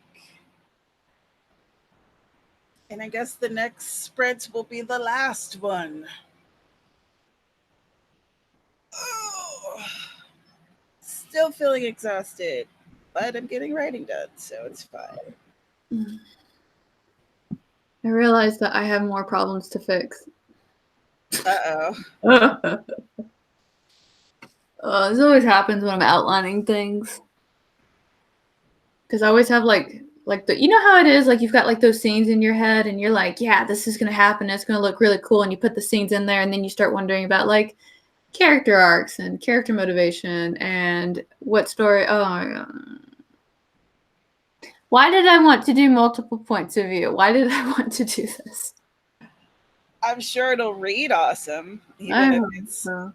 And I guess the next sprint will be the last one. Oh, still feeling exhausted, but I'm getting writing done, so it's fine. I realized that I have more problems to fix. Uh-oh. This always happens when I'm outlining things. Because I always have like the, you know how it is, like you've got like those scenes in your head and you're like, yeah, this is gonna happen, it's gonna look really cool, and you put the scenes in there and then you start wondering about like character arcs and character motivation and what story. Oh my god. Why did I want to do multiple points of view? Why did I want to do this? I'm sure it'll read awesome, even if it's a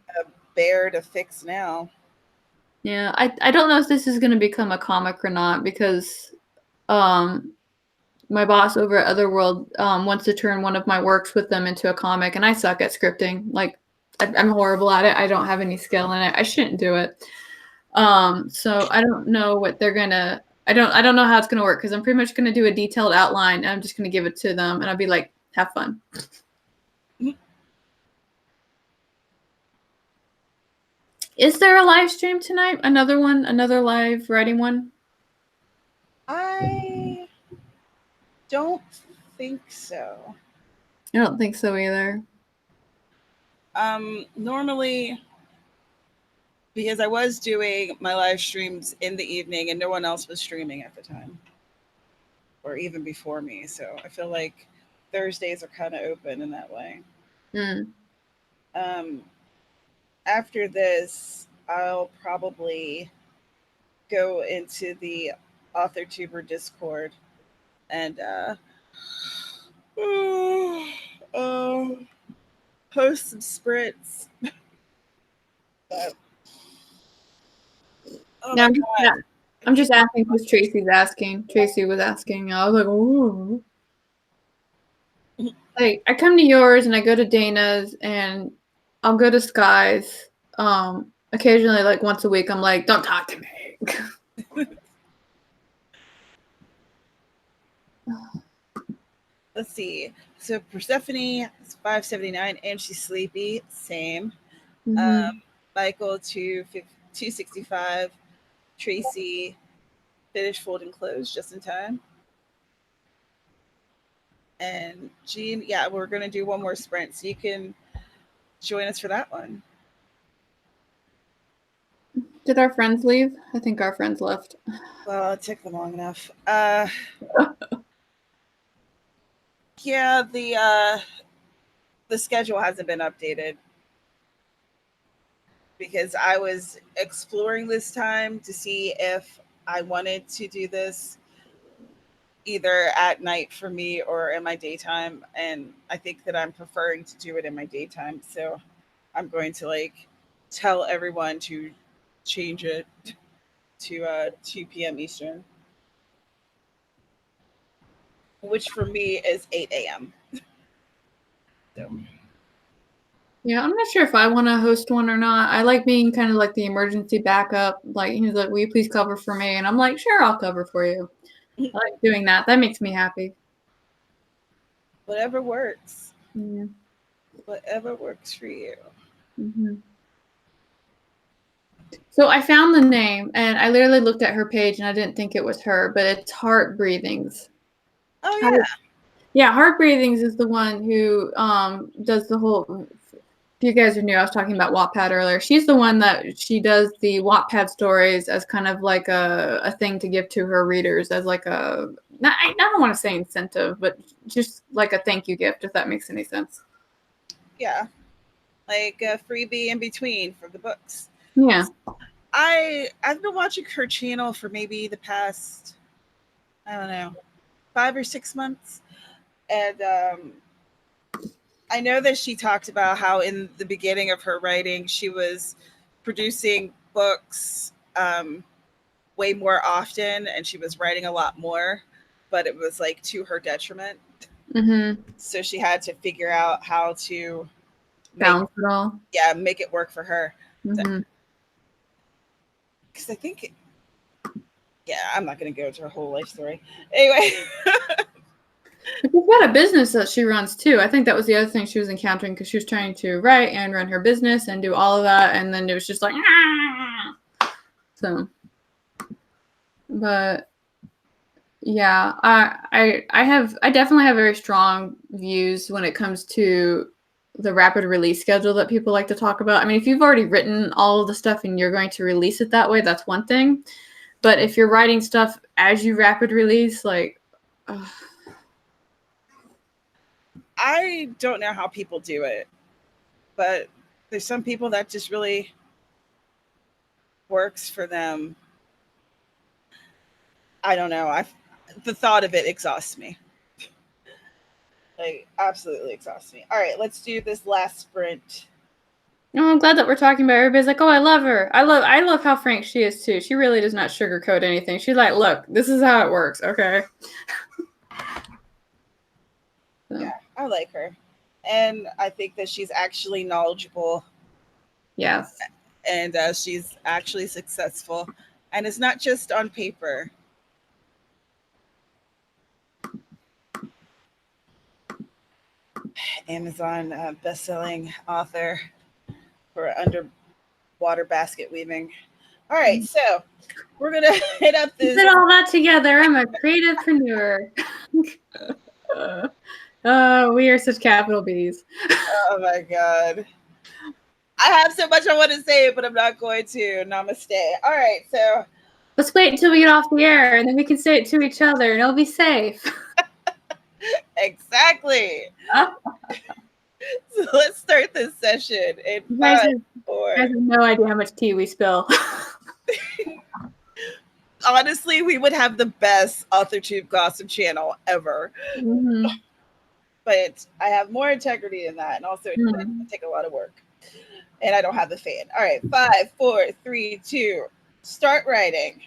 bear to fix now. Yeah, I don't know if this is going to become a comic or not, because my boss over at Otherworld wants to turn one of my works with them into a comic, and I suck at scripting. Like, I'm horrible at it. I don't have any skill in it. I shouldn't do it. So I don't know what they're gonna. I don't know how it's gonna work, because I'm pretty much gonna do a detailed outline and I'm just gonna give it to them and I'll be like, have fun. Is there a live stream tonight? Another one? Another live writing one? I don't think so. I don't think so either. Normally, because I was doing my live streams in the evening and no one else was streaming at the time, or even before me. So I feel like Thursdays are kind of open in that way. After this, I'll probably go into the AuthorTuber Discord and post some sprints. But, no, I'm just asking because Tracy was asking. I was like, ooh. Like, I come to yours and I go to Dana's and I'll go to Skye's. Occasionally, like once a week, I'm like, don't talk to me. Let's see. So Persephone is 579 and she's sleepy. Same. Michael 265. Tracy finished folding clothes just in time. And Jean, yeah, we're gonna do one more sprint, so you can join us for that one. Did our friends leave? I think our friends left. Well, it took them long enough. Yeah, the schedule hasn't been updated because I was exploring this time to see if I wanted to do this either at night for me or in my daytime, and I think that I'm preferring to do it in my daytime, so I'm going to like tell everyone to change it to 2 p.m. Eastern, which for me is 8 a.m. So. Yeah, I'm not sure if I want to host one or not. I like being kind of like the emergency backup. Like, he's like, will you please cover for me? And I'm like, sure, I'll cover for you. I like doing that. That makes me happy. Whatever works. Yeah. Whatever works for you. Mm-hmm. So I found the name, and I literally looked at her page, and I didn't think it was her, but it's Heart Breathings. Oh, yeah. Yeah, Heart Breathings is the one who does the whole... If you guys are new, I was talking about Wattpad earlier. She's the one that she does the Wattpad stories as kind of like a thing to give to her readers as like a... I don't want to say incentive, but just like a thank you gift, if that makes any sense. Yeah. Like a freebie in between for the books. Yeah. I've been watching her channel for maybe the past, I don't know, 5 or 6 months. And I know that she talked about how in the beginning of her writing, she was producing books way more often and she was writing a lot more, but it was like to her detriment. Mm-hmm. So she had to figure out how to balance it all. Yeah, make it work for her. Mm-hmm. Because I think Yeah, I'm not going to go into her whole life story. Anyway. But she's got a business that she runs too. I think that was the other thing she was encountering because she was trying to write and run her business and do all of that, and then it was just like, ah! So, but yeah, I definitely have very strong views when it comes to the rapid release schedule that people like to talk about. I mean, if you've already written all of the stuff and you're going to release it that way, that's one thing. But if you're writing stuff as you rapid release, like, I don't know how people do it, but there's some people that just really works for them. I don't know. The thought of it exhausts me. Like, absolutely exhausts me. All right, let's do this last sprint. oh, I'm glad that we're talking about her. Everybody's like, oh, I love her. I love how frank she is too. She really does not sugarcoat anything. She's like, look, this is how it works. Okay. So. Yeah, I like her. And I think that she's actually knowledgeable. Yes. And she's actually successful. And it's not just on paper. Amazon best-selling author for underwater basket weaving. All right, so we're going to hit up this. Put all that together. I'm a creativepreneur. We are such capital B's. Oh my God. I have so much I want to say, but I'm not going to. Namaste. All right, so let's wait until we get off the air, and then we can say it to each other, and it'll be safe. Exactly. So let's start this session in You guys 5, have, 4. You guys have no idea how much tea we spill. Honestly, we would have the best AuthorTube gossip channel ever. Mm-hmm. But I have more integrity in that, and also it take a lot of work. And I don't have the fan. All right, 5, 4, 3, 2. Start writing.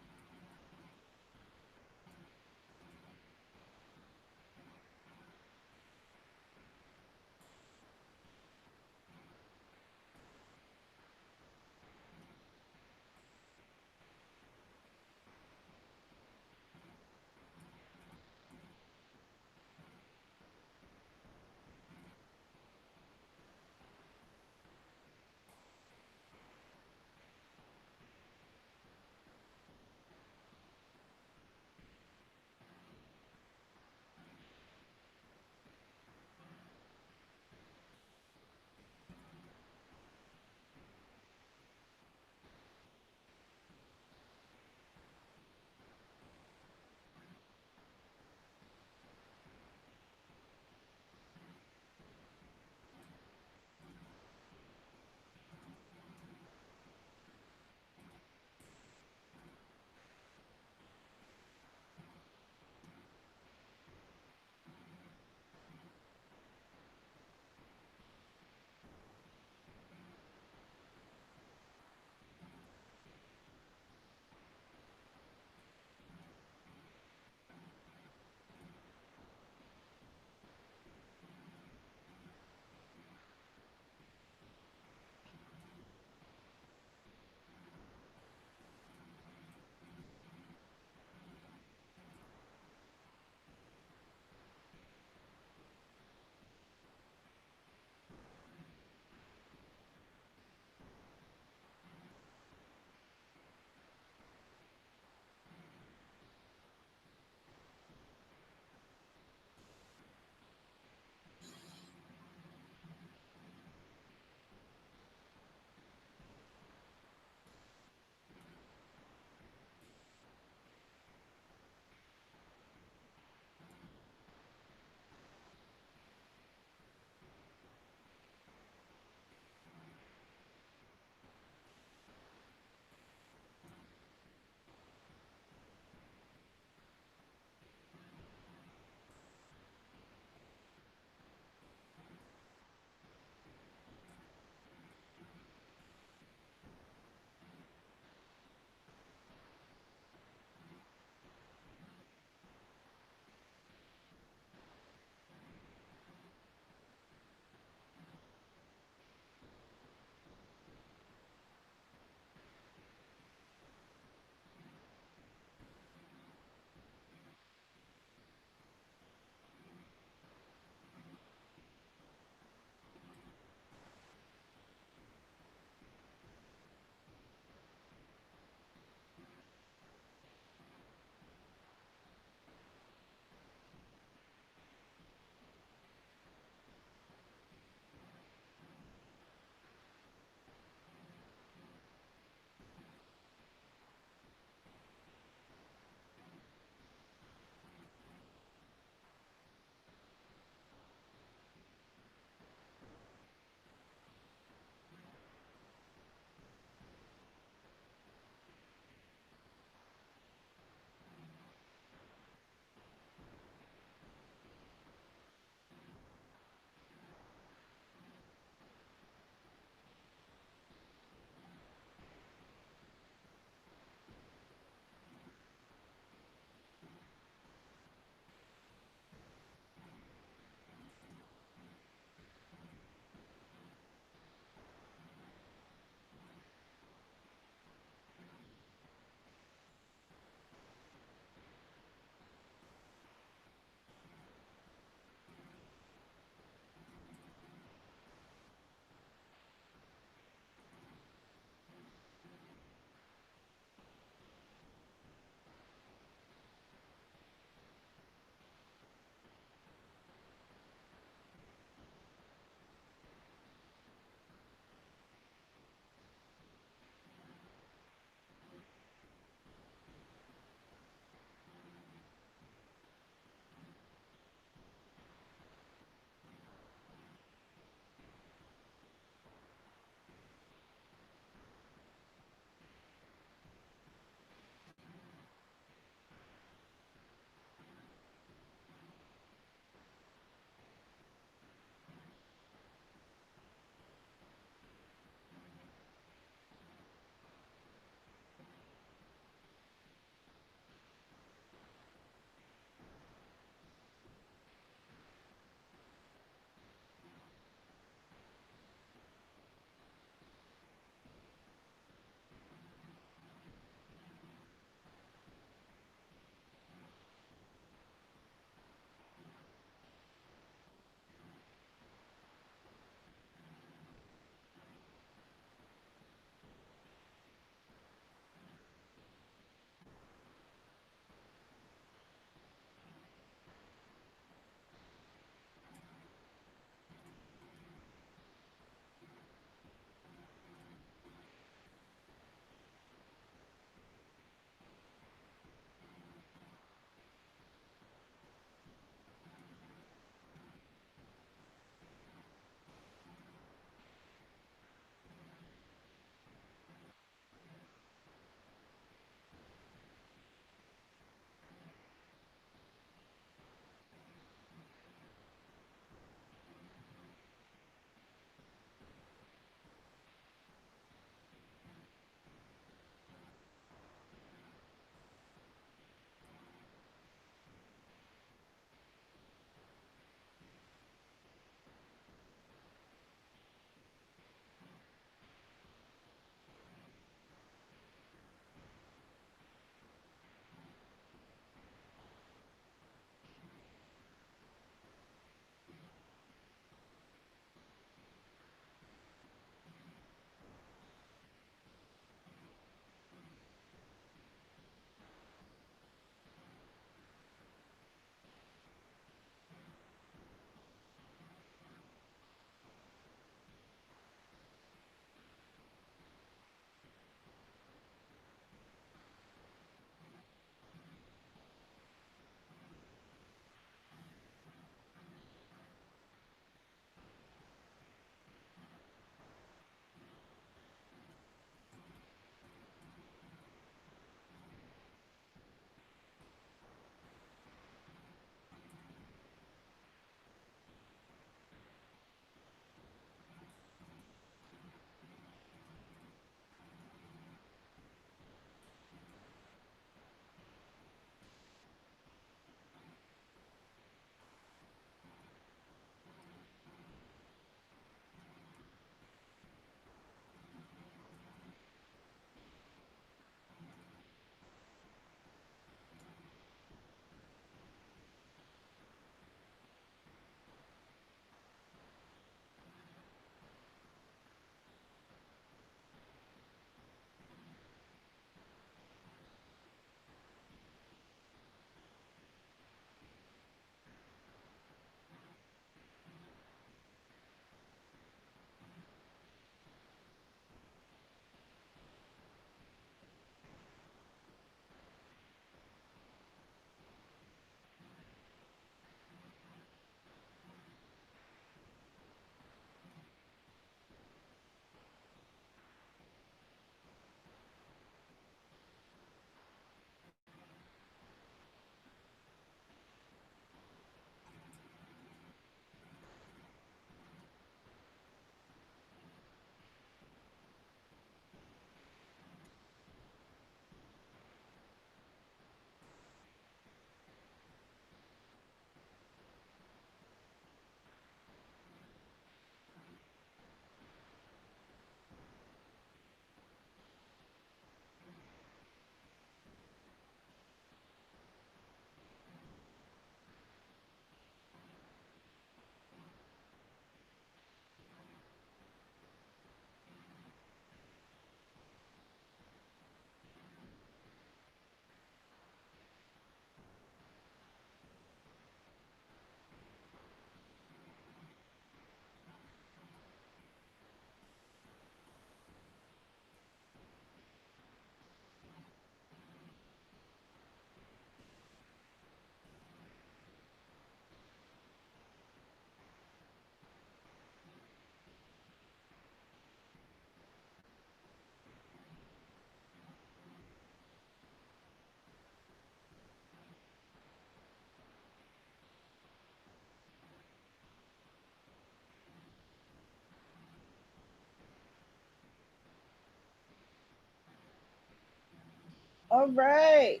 All right.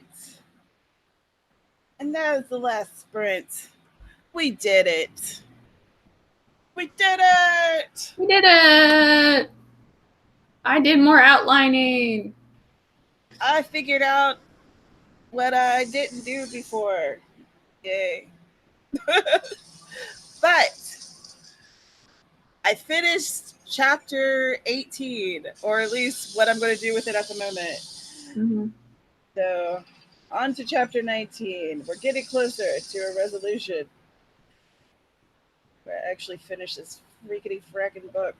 And that is the last sprint. We did it. We did it. We did it! I did more outlining. I figured out what I didn't do before. Yay. But I finished chapter 18, or at least what I'm going to do with it at the moment. Mm-hmm. So, on to chapter 19. We're getting closer to a resolution. Where I actually finish this freaking fracking book.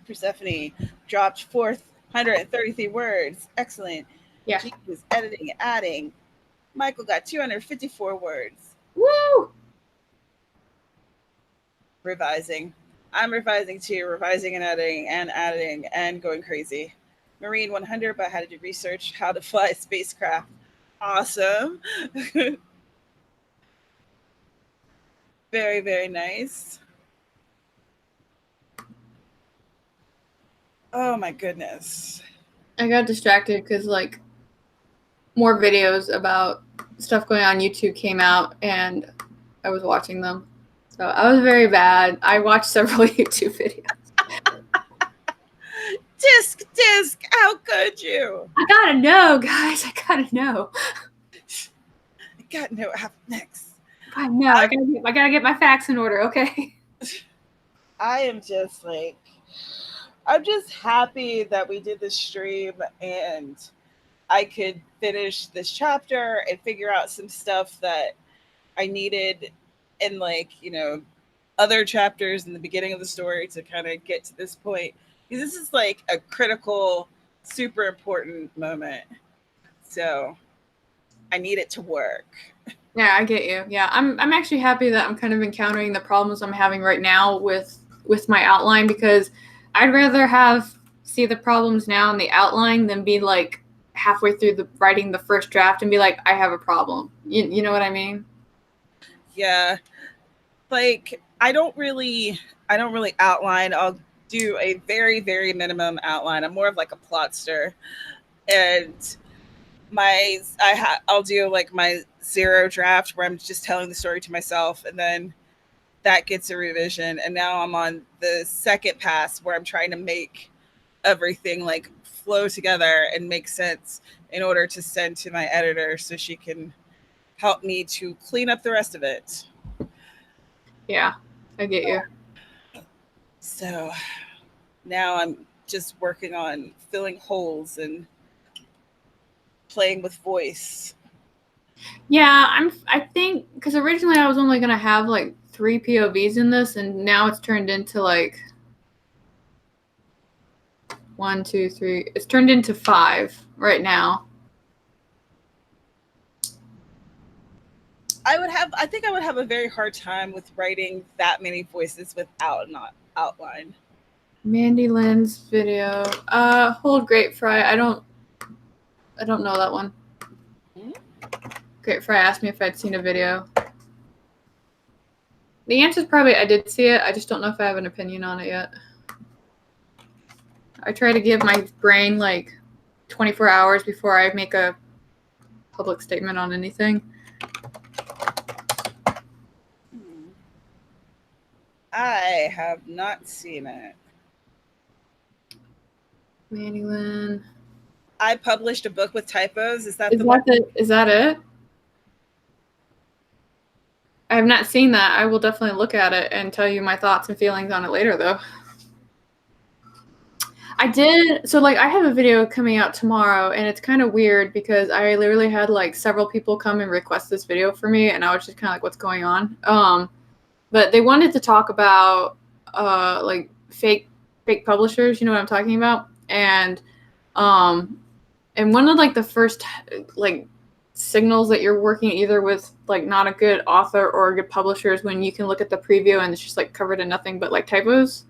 Persephone dropped 433 words. Excellent. Yeah. She was editing and adding. Michael got 254 words. Woo! Revising. I'm revising too, revising and adding and going crazy. Marine 100, but I had to do research how to fly a spacecraft. Awesome. Very, very nice. Oh my goodness. I got distracted because like more videos about stuff going on YouTube came out and I was watching them. So I was very bad. I watched several YouTube videos. Disc, how could you? I gotta know, guys. I gotta know. I gotta know what happened next. I know. I gotta get my facts in order, okay? I am just like, I'm just happy that we did this stream and I could finish this chapter and figure out some stuff that I needed in, like, you know, other chapters in the beginning of the story to kind of get to this point. Because this is like a critical, super important moment. So I need it to work. Yeah, I get you. Yeah, I'm actually happy that I'm kind of encountering the problems I'm having right now with my outline, because I'd rather see the problems now in the outline than be like halfway through the writing the first draft and be like, I have a problem. You know what I mean? Yeah. Like I don't really outline. I'll do a very, very minimum outline. I'm more of like a plotster. And I'll do like my zero draft where I'm just telling the story to myself, and then that gets a revision, and now I'm on the second pass where I'm trying to make everything like flow together and make sense in order to send to my editor so she can help me to clean up the rest of it. Yeah, I get you. So now I'm just working on filling holes and playing with voice. Yeah, I think because originally I was only gonna have like 3 POVs in this, and now it's turned into like 1, 2, 3. It's turned into 5 right now. I think I would have a very hard time with writing that many voices without not outline. Mandy Lynn's video. Hold Grape Fry. I don't know that one. Mm-hmm. Grape Fry asked me if I'd seen a video. The answer is probably I did see it. I just don't know if I have an opinion on it yet. I try to give my brain like 24 hours before I make a public statement on anything. I have not seen it. Mandy Lynn. I published a book with typos. Is that Is that it? I have not seen that. I will definitely look at it and tell you my thoughts and feelings on it later, though. I did. So, like, I have a video coming out tomorrow, and it's kind of weird because I literally had, like, several people come and request this video for me, and I was just kind of like, what's going on? But they wanted to talk about, like, fake publishers. You know what I'm talking about? And one of, like, the first, like, signals that you're working either with like not a good author or a good publisher is when you can look at the preview and it's just like covered in nothing but like typos.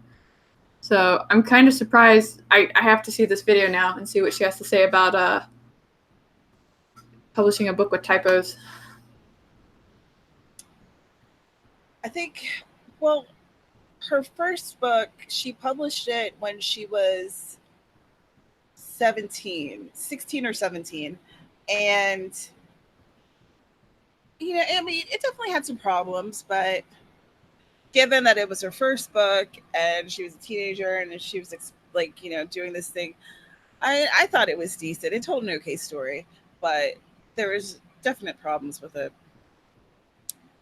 So I'm kind of surprised. I have to see this video now and see what she has to say about publishing a book with typos. I think, well, her first book, she published it when she was 16 or 17. And, I mean, it definitely had some problems, but given that it was her first book and she was a teenager and she was doing this thing, I thought it was decent. It told an okay story, but there was definite problems with it.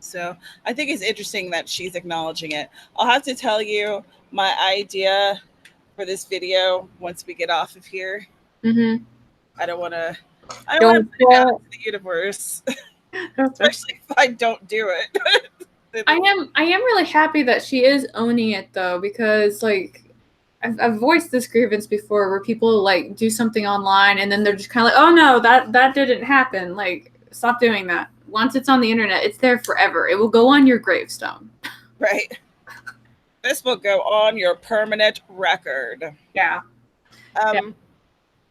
So I think it's interesting that she's acknowledging it. I'll have to tell you my idea for this video once we get off of here. Mm-hmm. I don't want to put it out into the universe, especially if I don't do it. I am really happy that she is owning it though, because like I've voiced this grievance before where people like do something online and then they're just kind of like, oh no, that didn't happen. Like, stop doing that. Once it's on the internet, it's there forever. It will go on your gravestone. Right. This will go on your permanent record. Yeah.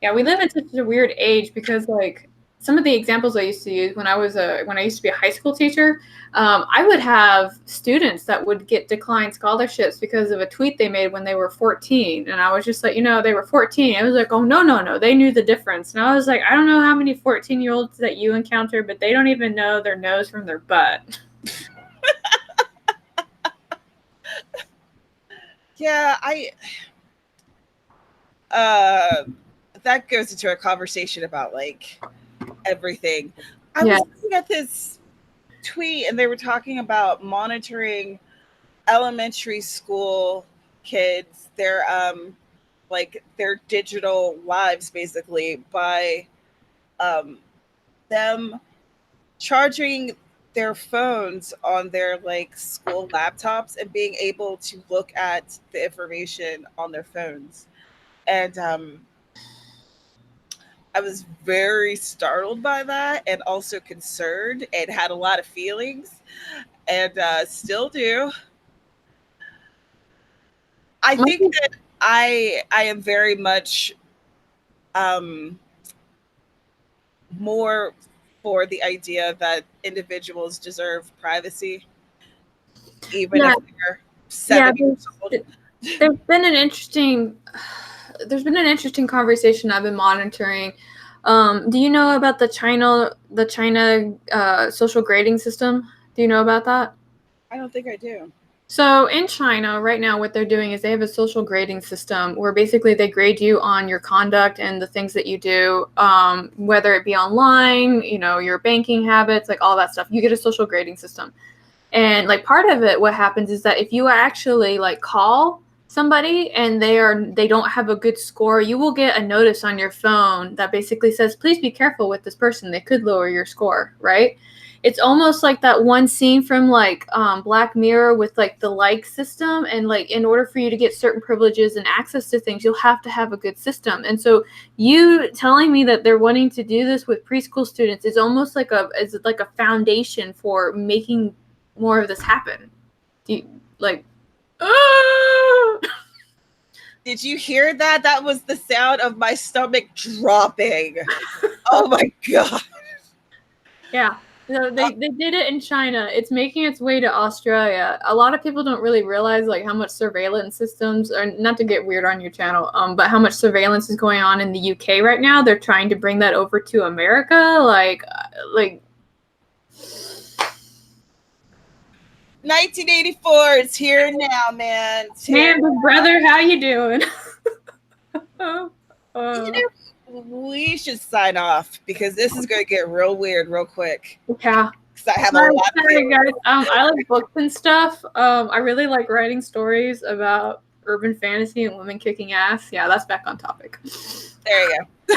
Yeah, we live in such a weird age because like some of the examples I used to use when I used to be a high school teacher, I would have students that would get declined scholarships because of a tweet they made when they were 14. And I was just like, they were 14. I was like, oh, no. They knew the difference. And I was like, I don't know how many 14-year-olds that you encounter, but they don't even know their nose from their butt. Yeah, that goes into a conversation about like everything. I was looking at this tweet and they were talking about monitoring elementary school kids, their digital lives basically by them charging their phones on their like school laptops and being able to look at the information on their phones. And I was very startled by that and also concerned and had a lot of feelings and still do. I think that I am very much more for the idea that individuals deserve privacy, even if they're 7 years old. There's been an interesting conversation I've been monitoring. Do you know about the China social grading system? Do you know about that? I don't think I do. So in China right now, what they're doing is they have a social grading system where basically they grade you on your conduct and the things that you do, whether it be online, your banking habits, like all that stuff. You get a social grading system. And like part of it, what happens is that if you actually like call somebody and they don't have a good score, you will get a notice on your phone that basically says, please be careful with this person. They could lower your score, right? It's almost like that one scene from like Black Mirror with like the like system. And like in order for you to get certain privileges and access to things, you'll have to have a good system. And so you telling me that they're wanting to do this with preschool students is almost like a foundation for making more of this happen. Do you like? Did you hear that? That was the sound of my stomach dropping. Oh my god. Yeah. So they did it in China. It's making its way to Australia. A lot of people don't really realize like how much surveillance systems, or not to get weird on your channel, but how much surveillance is going on in the UK right now. They're trying to bring that over to America. Like 1984 is here now, man. Man, brother, how you doing? We should sign off because this is going to get real weird real quick. Yeah. I have a lot of guys. I like books and stuff. I really like writing stories about urban fantasy and women kicking ass. Yeah, that's back on topic. There you go.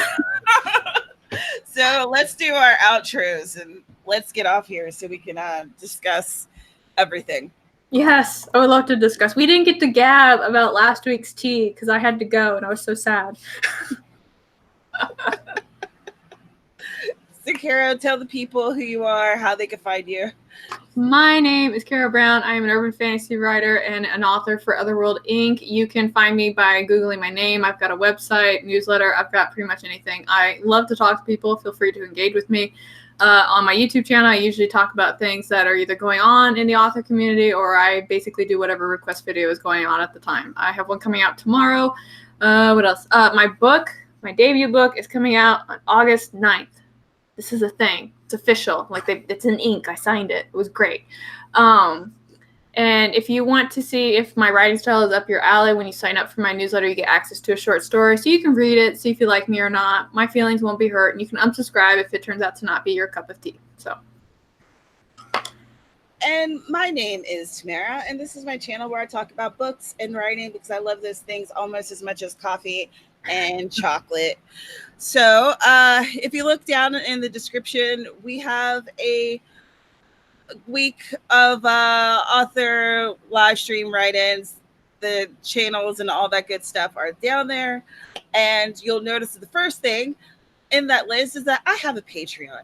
So let's do our outros and let's get off here so we can discuss everything. Yes, I would love to discuss. We didn't get to gab about last week's tea because I had to go and I was so sad. So, Carrow, tell the people who you are, how they can find you. My name is Carrow Brown. I am an urban fantasy writer and an author for Otherworld Inc. You can find me by Googling my name. I've got a website, newsletter. I've got pretty much anything. I love to talk to people. Feel free to engage with me. On my YouTube channel, I usually talk about things that are either going on in the author community, or I basically do whatever request video is going on at the time. I have one coming out tomorrow. What else? My book, my debut book, is coming out on August 9th. This is a thing. It's official. Like, it's in ink. I signed it. It was great. And if you want to see if my writing style is up your alley, when you sign up for my newsletter, you get access to a short story. So you can read it, see if you like me or not. My feelings won't be hurt. And you can unsubscribe if it turns out to not be your cup of tea. So. And my name is Tamara, and this is my channel where I talk about books and writing because I love those things almost as much as coffee and chocolate. So if you look down in the description, we have a week of author live stream write-ins. The channels and all that good stuff are down there. And you'll notice that the first thing in that list is that I have a Patreon.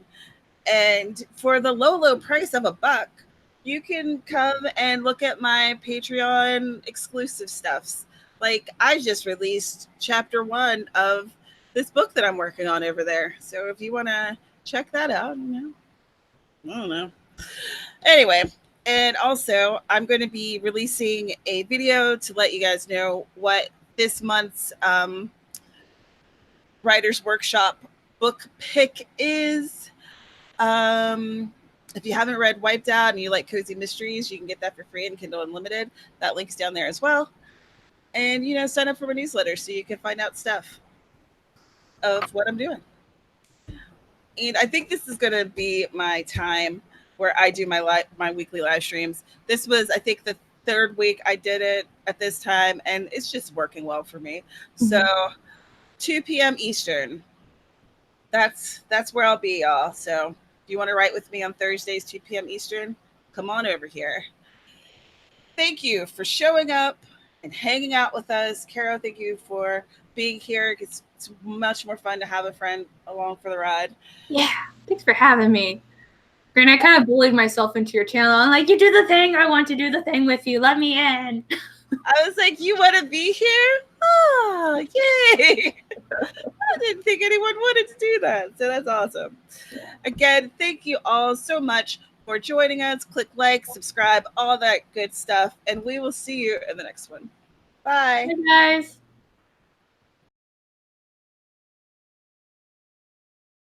And for the low price of $1, you can come and look at my Patreon exclusive stuffs. Like, I just released chapter 1 of this book that I'm working on over there. So if you want to check that out, I don't know. Anyway, and also I'm going to be releasing a video to let you guys know what this month's Writers Workshop book pick is. If you haven't read Wiped Out and you like cozy mysteries, you can get that for free in Kindle Unlimited. That link's down there as well. And, sign up for my newsletter so you can find out stuff of what I'm doing. And I think this is going to be my time where I do my weekly live streams. This was, I think, the 3rd week I did it at this time, and it's just working well for me. Mm-hmm. So 2 p.m. Eastern. That's where I'll be, y'all. So if you want to write with me on Thursdays, 2 p.m. Eastern, come on over here. Thank you for showing up and hanging out with us. Carrow, thank you for being here. It's much more fun to have a friend along for the ride. Yeah, thanks for having me. And I kind of bullied myself into your channel. I'm like, you do the thing. I want to do the thing with you. Let me in. I was like, you want to be here? Oh, yay. I didn't think anyone wanted to do that. So that's awesome. Again, thank you all so much for joining us. Click like, subscribe, all that good stuff. And we will see you in the next one. Bye. Bye, guys.